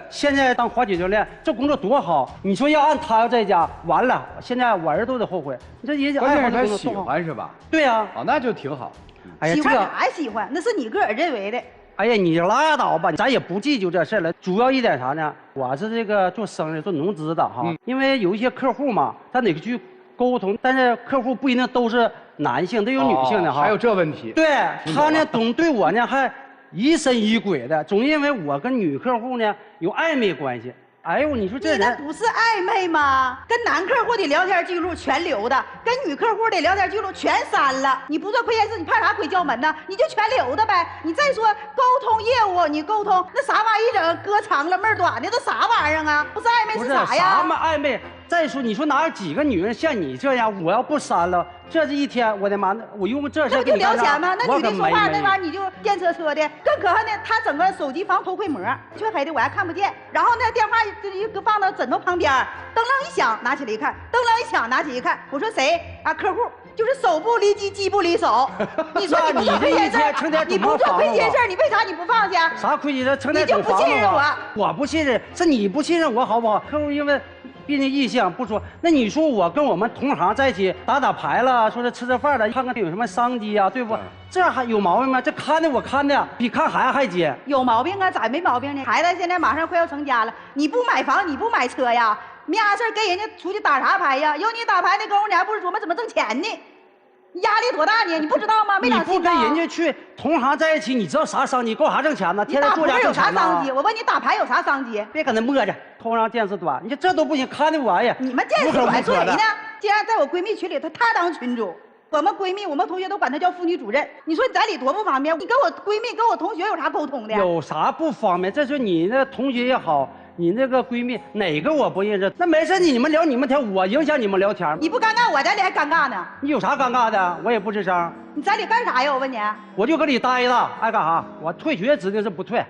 现在当滑雪教练，这工作多好！你说要按他要在家，完了，现在我儿子都得后悔。你这也关键是他爱好这工作喜欢是吧？对呀。哦，那就挺好。哎呀，喜欢啥喜欢？那是你个人认为的。哎呀，你拉倒吧，咱也不计究这事了。主要一点啥呢？我是这个做生意做农资的哈，因为有一些客户嘛，他得去沟通，但是客户不一定都是男性，都有女性的哈。还有这问题。对他呢，总对我呢还疑神疑鬼的，总因为我跟女客户呢有暧昧关系。哎呦，你说这人那不是暧昧吗？跟男客户的聊天记录全留的，跟女客户的聊天记录全删了。你不做亏心事，你怕啥鬼叫门呢？你就全留的呗。你再说沟通业务，你沟通那啥玩意一整哥长了妹儿短的，都啥玩意儿啊？不是暧昧是啥呀？啥嘛暧昧？再说你说哪有几个女人像你这样？我要不删了，这是一天，我的妈，我用这事那不就聊钱吗？那女的说话那玩意儿你就电车的，更可恨的，她整个手机防偷窥膜，黢黑的我还看不见。然后那电话就一个放到枕头旁边，噔楞一响拿起来一看，噔楞一响拿起一看，我说谁啊？客户。就是手不离机，机不离手。你说你不做亏心事，你不做亏心事，你为啥你不放下？啥亏心事？成天你就不信任我？我不信任，是你不信任我，好不好？客户因为毕竟异性不说，那你说我跟我们同行在一起打牌了，说是吃饭了，看看有什么商机啊，对不？这还有毛病吗？这看的我看的比看孩子还紧。有毛病啊？咋没毛病呢？孩子现在马上快要成家了，你不买房，你不买车呀？没啥事跟人家出去打啥牌呀？有你打牌的功夫，你还不是琢磨怎么挣钱呢？压力多大呢？你不知道吗？没长心。你不跟人家去同行在一起，你知道啥商机？够啥挣钱呢？天天做家挣钱有啥商机？我问你，打牌有啥商机？别搁那磨着，头上见识短，你这都不行，看的我呀。你们见识短说谁呢？竟然在我闺蜜群里，她当群主。我们闺蜜，我们同学都管她叫妇女主任。你说你在里多不方便？你跟我闺蜜、跟我同学有啥沟通的？有啥不方便？这是你那同学也好。你那个闺蜜哪个我不认识？那没事，你们聊你们天，我影响你们聊天。你不尴尬，我在里还尴尬呢。你有啥尴尬的？我也不吱声。你在里干啥呀？我问你。我就搁里待着，爱干啥？我退学指定是不退。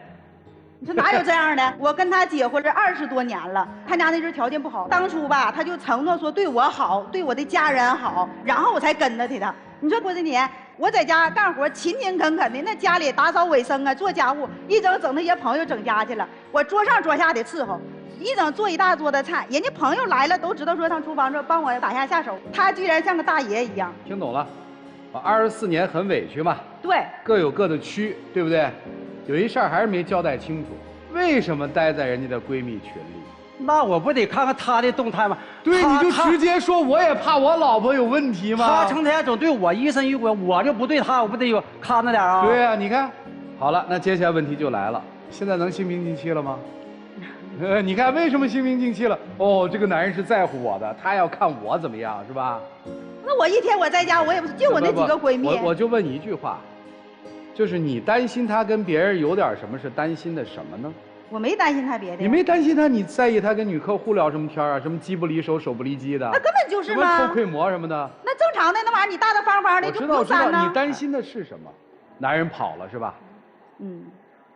你说哪有这样的？我跟他结婚这20多年了，他家那阵条件不好，当初吧他就承诺说对我好，对我的家人好，然后我才跟着他的。你说过这年我在家干活勤勤恳恳的，那家里打扫卫生啊，做家务，一整那些朋友整家去了，我桌上桌下的伺候，一整做一大桌的菜，人家朋友来了都知道说上厨房这帮我打下手，他居然像个大爷一样。听懂了，24年很委屈嘛。对，各有各的屈，对不对？有一事儿还是没交代清楚，为什么待在人家的闺蜜群里？那我不得看看她的动态吗？对，你就直接说，我也怕我老婆有问题吗？她成天总对我疑神疑鬼，我就不对她，我不得有看着点啊？对呀，你看，好了，那接下来问题就来了，现在能心平气和了吗？你看为什么心平气和了？哦，这个男人是在乎我的，他要看我怎么样，是吧？那我一天我在家，我也不是就我那几个闺蜜。我就问你一句话，就是你担心他跟别人有点什么，是担心的什么呢？我没担心他别的。你没担心他，你在意他跟女客户聊什么天啊？什么机不离手，手不离机的？那根本就是嘛。什么偷窥膜什么的？那正常的那玩意儿，你大大方方的就不删呢。你担心的是什么？男人跑了是吧？嗯。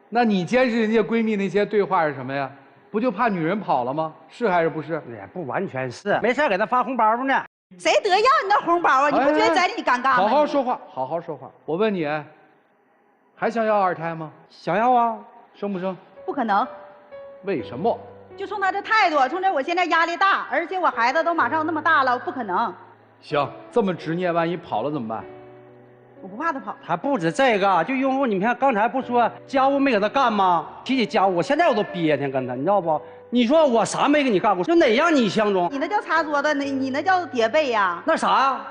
那你监视人家闺蜜那些对话是什么呀？不就怕女人跑了吗？是还是不是？也不完全是，没事给他发红包呢。谁得要你那红包啊？你不觉得在里你尴尬吗？好好说话，好好说话。我问你，还想要2胎吗？想要啊，生不生？不可能。为什么？就冲他这态度，冲这我现在压力大，而且我孩子都马上那么大了，不可能。行，这么执念，万一跑了怎么办？我不怕他跑。还不止这个，就因为你看刚才不说家务没给他干吗？提起家务，我现在我都憋挺跟他，你知道不？你说我啥没给你干过？就哪样你相中？你那叫擦桌子，你那叫叠被呀？那啥呀？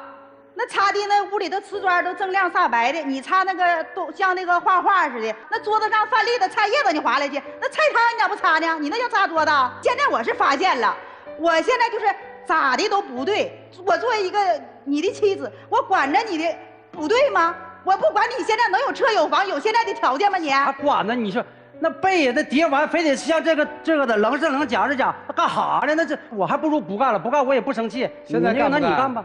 那擦的那屋里的瓷砖都锃亮煞白的，你擦那个都像那个画画似的。那桌子上饭粒的菜叶子你划来去，那菜汤你咋不擦呢？你那叫擦桌子。现在我是发现了，我现在就是咋的都不对。我作为一个你的妻子，我管着你的不对吗？我不管你现在能有车有房有现在的条件吗？你还管呢？你说那被呀，那叠完非得像这个的棱是棱讲是讲，干啥呢？那这我还不如不干了，不干我也不生气。现在干不干？那你干吧。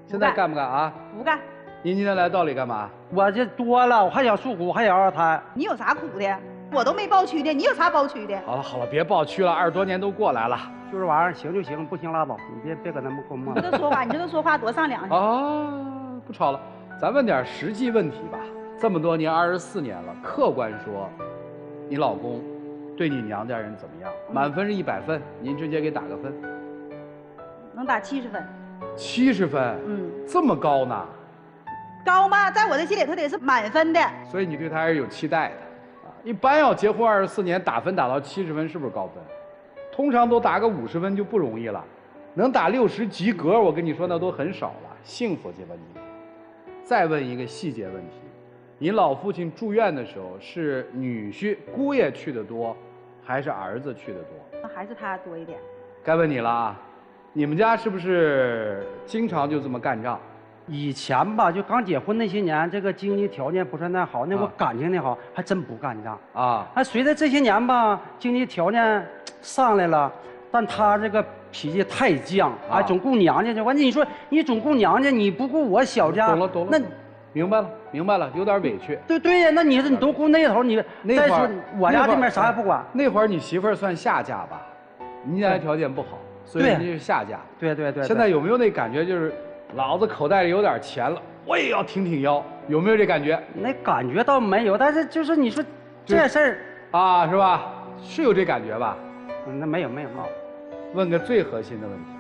现在干不干啊？不干。您今天来到底干嘛？我这多了，我还想诉苦，还想2胎。你有啥苦的？我都没抱屈的，你有啥抱屈的？好了好了，别抱屈了，20多年都过来了。就这玩意儿，行就行，不行拉倒，你别搁那么跟我。你这说话，你这说话多上良心啊！不吵了，咱问点实际问题吧。这么多年，24年了，客观说，你老公对你娘家人怎么样？满分是100分，您直接给打个分。能打70分。70分？这么高呢？高吗？在我的心里，他得是满分的。所以你对他还是有期待的啊。一般要结婚24年，打分打到70分，是不是高分？通常都打个50分就不容易了，能打60及格，我跟你说那都很少了，幸福去吧你。再问一个细节问题，您老父亲住院的时候是女婿姑爷去的多，还是儿子去的多？还是他多一点。该问你了啊，你们家是不是经常就这么干仗？以前吧，就刚结婚那些年，这个经济条件不算太好，那我感情的好，还真不干仗啊。随着这些年吧，经济条件上来了，但他这个脾气太犟啊，总顾娘家去。关键你说你总顾娘家，你不顾我小家，懂了，那明白了，有点委屈。对呀，那你都顾那头，你再说我家这边啥也不管。那会儿你媳妇儿算下嫁吧，您家条件不好，所以您是下嫁。对。现在有没有那感觉，就是老子口袋里有点钱了，我也要挺腰，有没有这感觉？那感觉倒没有，但是就是你说这事儿啊，是吧？是有这感觉吧？那没有。问个最核心的问题，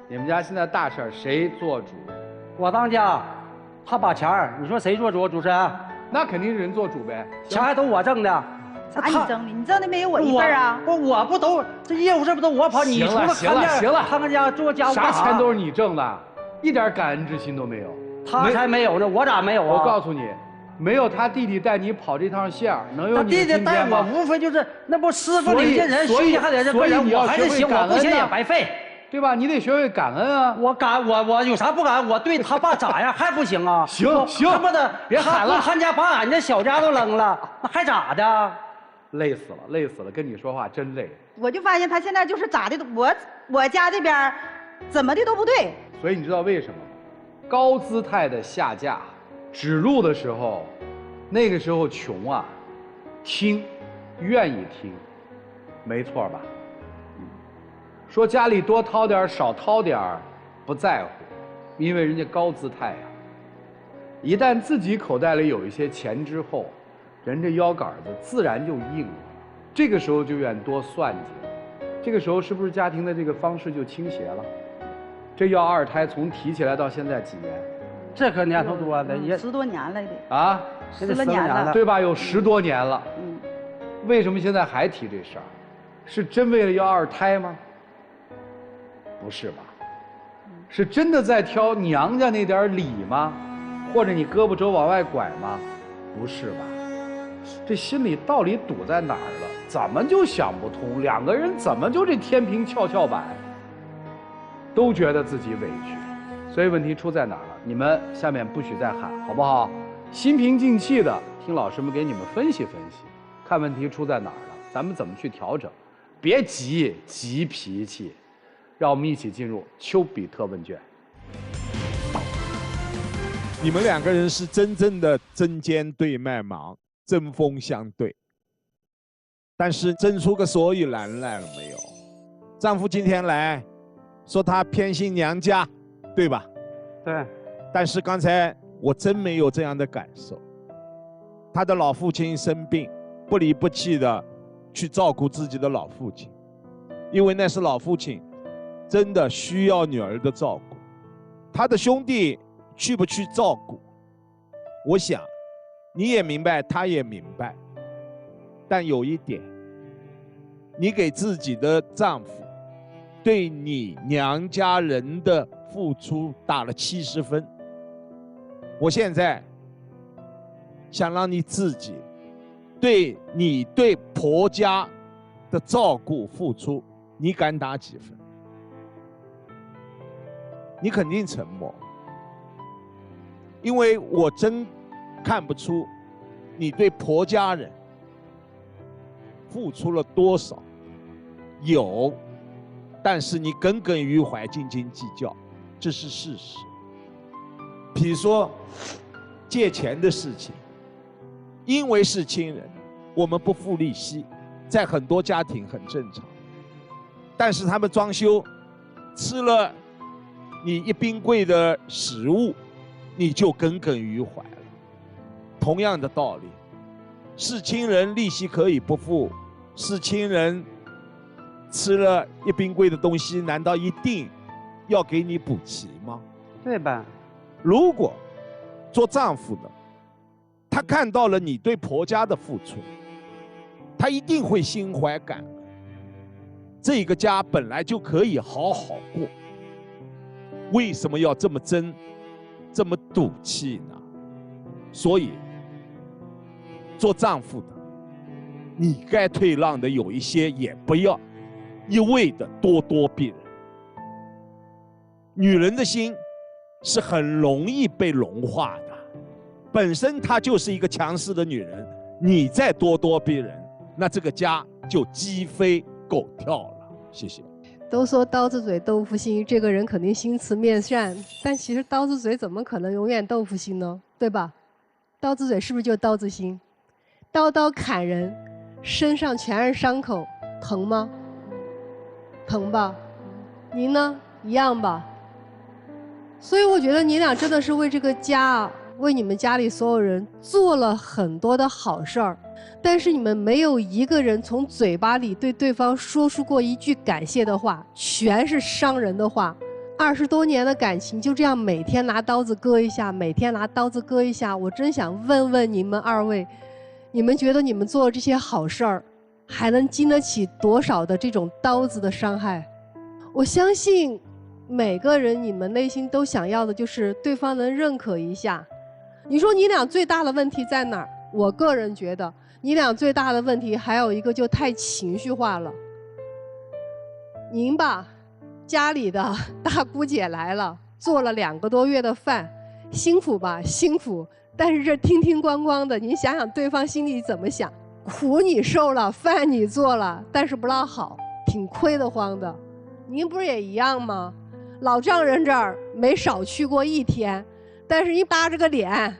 你们家现在大事儿谁做主？我当家，他把钱儿，你说谁做主？主持人？那肯定是人做主呗，钱还都我挣的。啥你挣的？你挣的没有我一份啊？我不都这业务是不都我跑？你除了行了，看看家做家务啥钱都是你挣的，一点感恩之心都没有。他才没有呢，我咋没有啊？我告诉你，没有他弟弟带你跑这趟线儿，能有你弟弟带我，无非就是那不师傅领进人，学习还得这个人，我还是行，我不行也白费，对吧？你得学会感恩啊！我有啥不感恩？我对他爸咋样还不行啊？行，他不得别喊了，他家把俺这小家都扔了，那还咋的？累死了，跟你说话真累。我就发现他现在就是咋的，我家这边怎么的都不对。所以你知道为什么吗？高姿态的下嫁，指路的时候，那个时候穷啊，听，愿意听，没错吧？说家里多掏点少掏点不在乎，因为人家高姿态呀。一旦自己口袋里有一些钱之后，人这腰杆子自然就硬了，这个时候就愿多算计，这个时候是不是家庭的这个方式就倾斜了？这要二胎从提起来到现在几年？这可年头多的也10多年了得啊，10多年了，对吧？有10多年了。为什么现在还提这事儿？是真为了要二胎吗？不是吧？是真的在挑娘家那点理吗？或者你胳膊肘往外拐吗？不是吧？这心里到底堵在哪儿了？怎么就想不通？两个人怎么就这天平跷板？都觉得自己委屈，所以问题出在哪儿了？你们下面不许再喊，好不好？心平气静的听老师们给你们分析分析，看问题出在哪儿了，咱们怎么去调整？别急脾气，让我们一起进入丘比特问卷。你们两个人是真正的针尖对麦芒，针锋相对，但是争出个所以然来了没有？丈夫今天来说他偏心娘家，对吧？对。但是刚才我真没有这样的感受。他的老父亲生病，不离不弃的去照顾自己的老父亲，因为那是老父亲真的需要女儿的照顾。他的兄弟去不去照顾，我想你也明白，他也明白。但有一点，你给自己的丈夫对你娘家人的付出打了70分，我现在想让你自己对你对婆家的照顾付出，你敢打几分？你肯定沉默，因为我真看不出你对婆家人付出了多少。有，但是你耿耿于怀，斤斤计较，这是事实。比如说借钱的事情，因为是亲人，我们不付利息，在很多家庭很正常。但是他们装修吃了你一冰柜的食物，你就耿耿于怀了。同样的道理，是亲人利息可以不付，是亲人吃了一冰柜的东西，难道一定要给你补齐吗？对吧？如果做丈夫的，他看到了你对婆家的付出，他一定会心怀感恩。这个家本来就可以好好过，为什么要这么争，这么赌气呢？所以，做丈夫的，你该退让的有一些，也不要一味的咄咄逼人。女人的心是很容易被融化的，本身她就是一个强势的女人，你再咄咄逼人，那这个家就鸡飞狗跳了。谢谢。都说刀子嘴豆腐心，这个人肯定心慈面善，但其实刀子嘴怎么可能永远豆腐心呢？对吧？刀子嘴是不是就刀子心？刀刀砍人，身上全是伤口，疼吗？疼吧？您呢？一样吧？所以我觉得你俩真的是为这个家啊，为你们家里所有人做了很多的好事儿，但是你们没有一个人从嘴巴里对对方说出过一句感谢的话，全是伤人的话。20多年的感情就这样每天拿刀子割一下，每天拿刀子割一下。我真想问问你们二位，你们觉得你们做这些好事儿，还能经得起多少的这种刀子的伤害？我相信每个人你们内心都想要的就是对方能认可一下。你说你俩最大的问题在哪儿？我个人觉得你俩最大的问题还有一个就太情绪化了。您吧，家里的大姑姐来了，做了2个多月的饭，辛苦吧？辛苦。但是这叮叮咣咣的，您想想对方心里怎么想？苦你受了，饭你做了，但是不落好，挺亏得慌的。您不是也一样吗？老丈人这儿没少去过1天，但是一扒着个脸，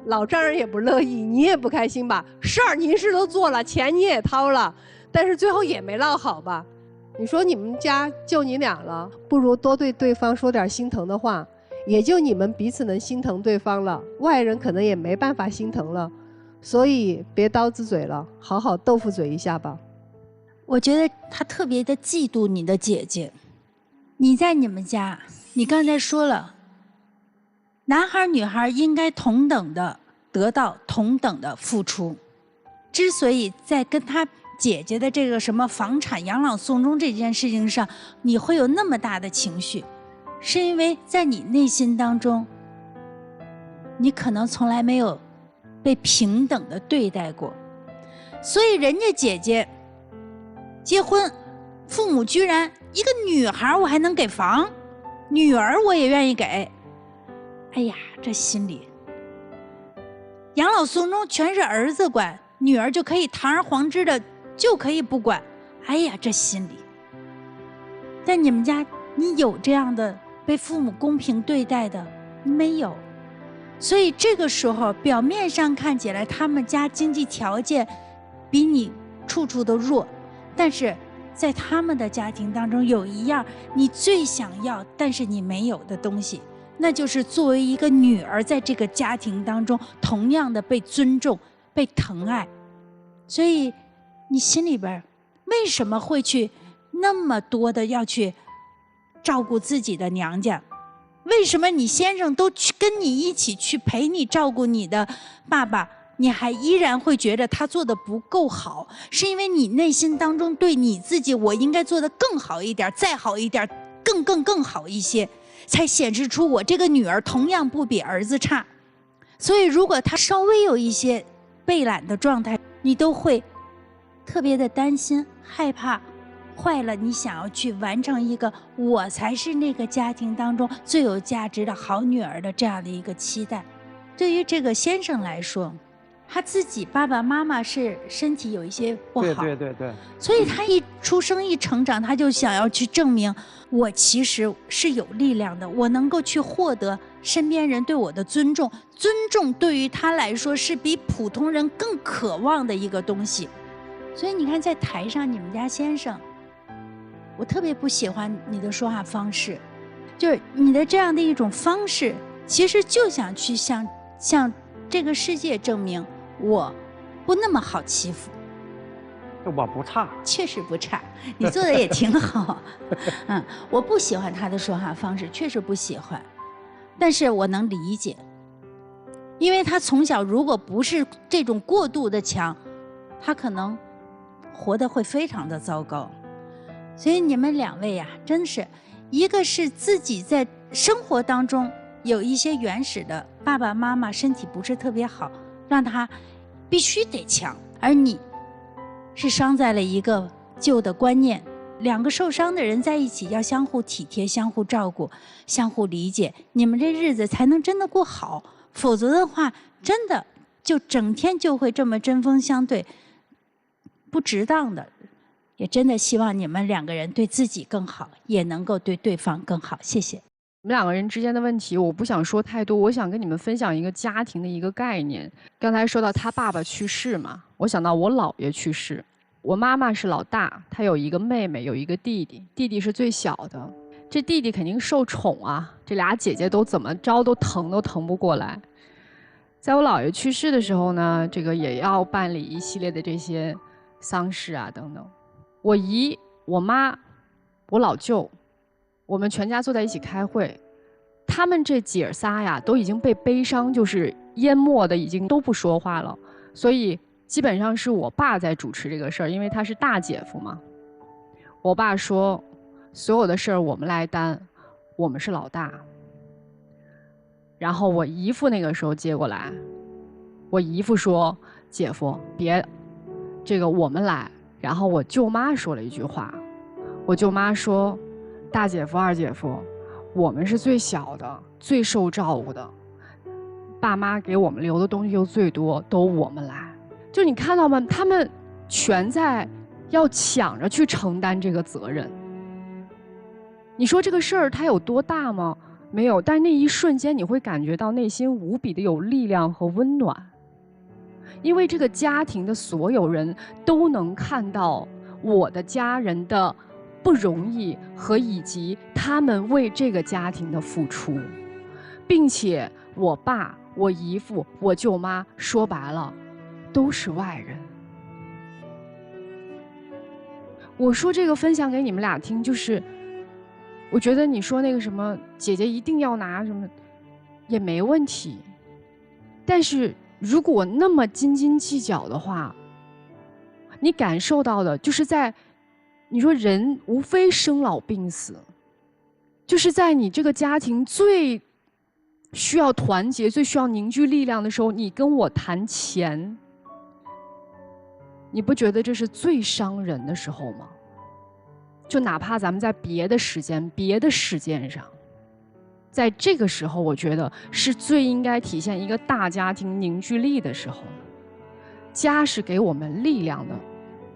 老丈人也不乐意，你也不开心吧？事儿您是都做了，钱你也掏了，但是最后也没落好吧？你说你们家就你俩了，不如多对对方说点心疼的话，也就你们彼此能心疼对方了，外人可能也没办法心疼了。所以别刀子嘴了，好好豆腐嘴一下吧。我觉得他特别的嫉妒你的姐姐。你在你们家，你刚才说了，男孩女孩应该同等的得到同等的付出。之所以在跟他姐姐的这个什么房产养老送终这件事情上，你会有那么大的情绪，是因为在你内心当中，你可能从来没有被平等的对待过。所以人家姐姐结婚，父母居然一个女孩我还能给房，女儿我也愿意给。哎呀，这心里养老送终全是儿子管，女儿就可以堂而皇之的就可以不管。哎呀，这心里。在你们家，你有这样的被父母公平对待的？没有。所以这个时候表面上看起来他们家经济条件比你处处都弱，但是在他们的家庭当中有一样你最想要但是你没有的东西，那就是作为一个女儿在这个家庭当中同样的被尊重被疼爱。所以你心里边为什么会去那么多的要去照顾自己的娘家？为什么你先生都去跟你一起去陪你照顾你的爸爸，你还依然会觉得他做的不够好？是因为你内心当中对你自己，我应该做的更好一点，再好一点，更好一些，才显示出我这个女儿同样不比儿子差。所以如果他稍微有一些被懒的状态，你都会特别的担心害怕，坏了你想要去完成一个我才是那个家庭当中最有价值的好女儿的这样的一个期待。对于这个先生来说，他自己爸爸妈妈是身体有一些不好，对，所以他一出生一成长，他就想要去证明我其实是有力量的，我能够去获得身边人对我的尊重。尊重对于他来说是比普通人更渴望的一个东西。所以你看在台上你们家先生，我特别不喜欢你的说话方式，就是你的这样的一种方式，其实就想去向这个世界证明我不那么好欺负。我不差，确实不差，你做的也挺好。我不喜欢他的说话方式，确实不喜欢，但是我能理解，因为他从小如果不是这种过度的强，他可能活得会非常的糟糕。所以你们两位呀，真是一个是自己在生活当中有一些原始的爸爸妈妈身体不是特别好，让他必须得强，而你是伤在了一个旧的观念。两个受伤的人在一起要相互体贴、相互照顾、相互理解，你们这日子才能真的过好。否则的话，真的就整天就会这么针锋相对，不值当的。也真的希望你们两个人对自己更好，也能够对对方更好。谢谢。你们两个人之间的问题，我不想说太多，我想跟你们分享一个家庭的一个概念。刚才说到他爸爸去世嘛，我想到我姥爷去世。我妈妈是老大，她有一个妹妹，有一个弟弟，弟弟是最小的。这弟弟肯定受宠啊，这俩姐姐都怎么着都疼不过来。在我姥爷去世的时候呢，这个也要办理一系列的这些丧事啊等等。我姨、我妈、我老舅，我们全家坐在一起开会，他们这姐儿仨呀，都已经被悲伤就是淹没的，已经都不说话了。所以基本上是我爸在主持这个事儿，因为他是大姐夫嘛。我爸说，所有的事儿我们来担，我们是老大。然后我姨父那个时候接过来，我姨父说：“姐夫，别，这个我们来。”然后我舅妈说了一句话，我舅妈说：“大姐夫、二姐夫，我们是最小的，最受照顾的，爸妈给我们留的东西又最多，都我们来。”就你看到吗？他们全在要抢着去承担这个责任。你说这个事儿它有多大吗？没有，但那一瞬间你会感觉到内心无比的有力量和温暖。因为这个家庭的所有人都能看到我的家人的不容易和以及他们为这个家庭的付出，并且我爸、我姨父、我舅妈说白了都是外人。我说这个分享给你们俩听，就是我觉得你说那个什么姐姐一定要拿什么也没问题，但是如果那么斤斤计较的话，你感受到的就是在你说人无非生老病死，就是在你这个家庭最需要团结、最需要凝聚力量的时候，你跟我谈钱，你不觉得这是最伤人的时候吗？就哪怕咱们在别的时间、别的事件上，在这个时候，我觉得是最应该体现一个大家庭凝聚力的时候。家是给我们力量的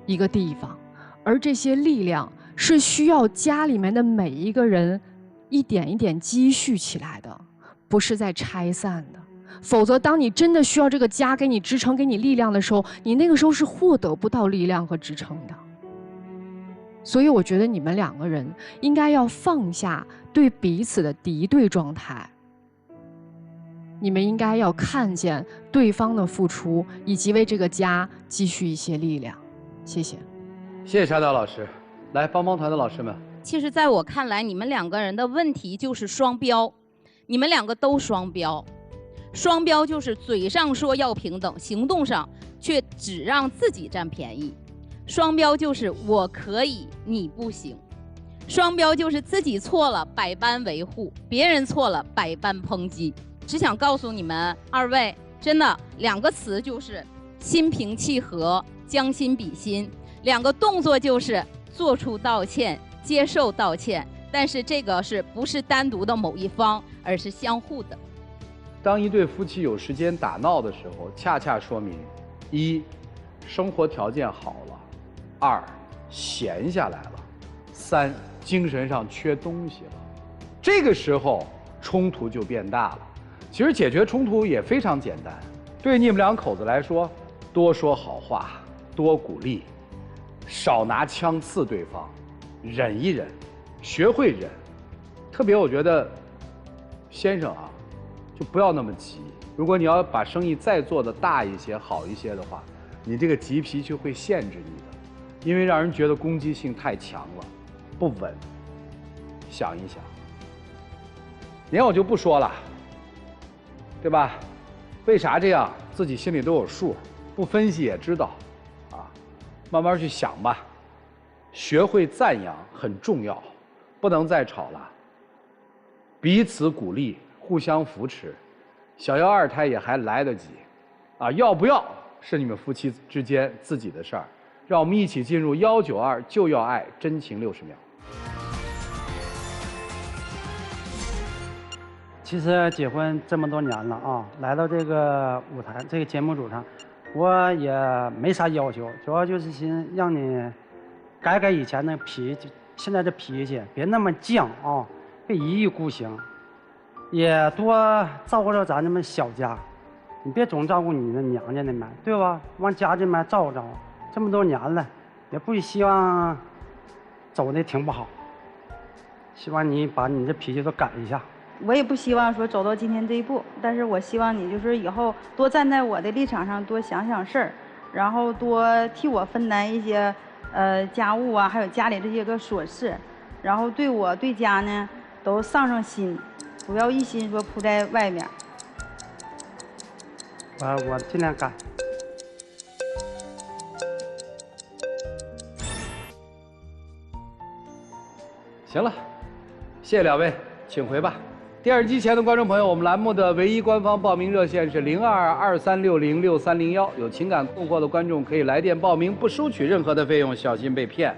一个地方，而这些力量是需要家里面的每一个人一点一点积蓄起来的，不是在拆散的。否则，当你真的需要这个家给你支撑、给你力量的时候，你那个时候是获得不到力量和支撑的。所以我觉得你们两个人应该要放下对彼此的敌对状态，你们应该要看见对方的付出，以及为这个家积蓄一些力量。谢谢。谢谢沙雕老师。来，帮帮团的老师们。其实在我看来，你们两个人的问题就是双标，你们两个都双标。双标就是嘴上说要平等，行动上却只让自己占便宜。双标就是我可以，你不行。双标就是自己错了百般维护，别人错了百般抨击。只想告诉你们二位，真的两个词就是心平气和，将心比心。两个动作就是做出道歉，接受道歉。但是这个不是单独的某一方，而是相互的。当一对夫妻有时间打闹的时候，恰恰说明：一，生活条件好了；二，闲下来了；三，精神上缺东西了。这个时候冲突就变大了。其实解决冲突也非常简单，对你们两口子来说，多说好话，多鼓励，少拿枪刺对方，忍一忍，学会忍。特别我觉得，先生啊，就不要那么急。如果你要把生意再做得大一些、好一些的话，你这个急脾气会限制你的。因为让人觉得攻击性太强了，不稳。想一想，连我就不说了，对吧？为啥这样？自己心里都有数，不分析也知道，啊，慢慢去想吧。学会赞扬很重要，不能再吵了。彼此鼓励，互相扶持，小要二胎也还来得及，啊，要不要是你们夫妻之间自己的事儿。让我们一起进入192就要爱真情60秒。其实结婚这么多年了啊，来到这个舞台这个节目组上，我也没啥要求，主要就是寻让你改改以前的脾气，现在这脾气别那么犟啊，别一意孤行，也多照顾着咱这么小家，你别总照顾你的娘家那边，对吧？往家这边照顾照顾。这么多年了，也不希望走的挺不好，希望你把你这脾气都改一下。我也不希望说走到今天这一步，但是我希望你就是以后多站在我的立场上，多想想事儿，然后多替我分担一些家务啊，还有家里这些个琐事，然后对我对家呢都上心，不要一心说扑在外面。我尽量改。行了，谢谢两位，请回吧。电视机前的观众朋友，我们栏目的唯一官方报名热线是0223606301，有情感困惑的观众可以来电报名，不收取任何的费用，小心被骗。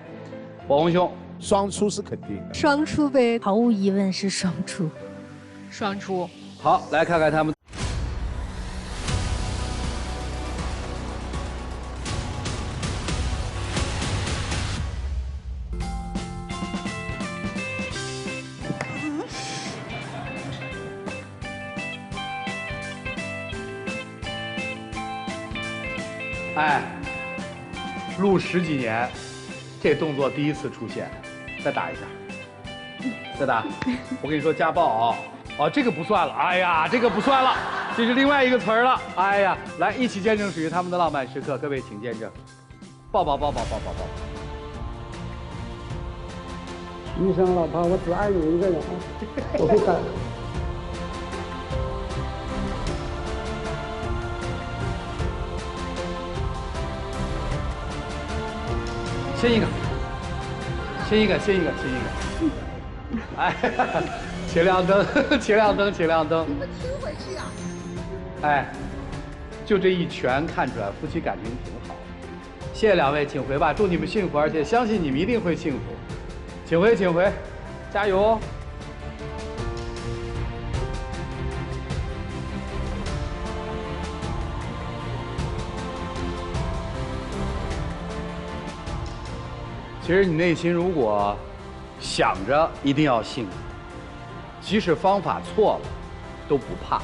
火红兄，双出是肯定的，双出呗，毫无疑问是双出。双出。好，来看看他们。哎，录10几年，这动作第一次出现，再打一下，再打。我跟你说家暴啊，哦，这个不算了，哎呀，这个不算了，这是另外一个词儿了，哎呀，来一起见证属于他们的浪漫时刻，各位请见证，抱抱抱抱抱抱抱。一生老婆，我只爱你一个人，我不改。亲一个，亲一个，亲一个，亲一个。哎，请亮灯，请亮灯，请亮灯。你们听回去啊！哎，就这一拳看出来夫妻感情挺好。谢谢两位，请回吧，祝你们幸福，而且相信你们一定会幸福。请回，请回，加油哦！其实你内心如果想着一定要幸福，即使方法错了，都不怕，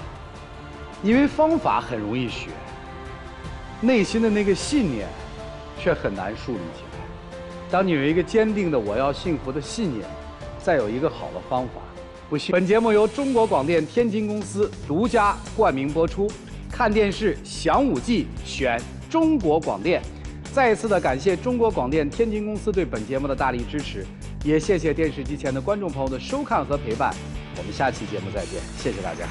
因为方法很容易学，内心的那个信念却很难树立起来。当你有一个坚定的我要幸福的信念，再有一个好的方法，不信。本节目由中国广电天津公司独家冠名播出，看电视享5季选中国广电。再一次的感谢中国广电天津公司对本节目的大力支持，也谢谢电视机前的观众朋友的收看和陪伴。我们下期节目再见，谢谢大家。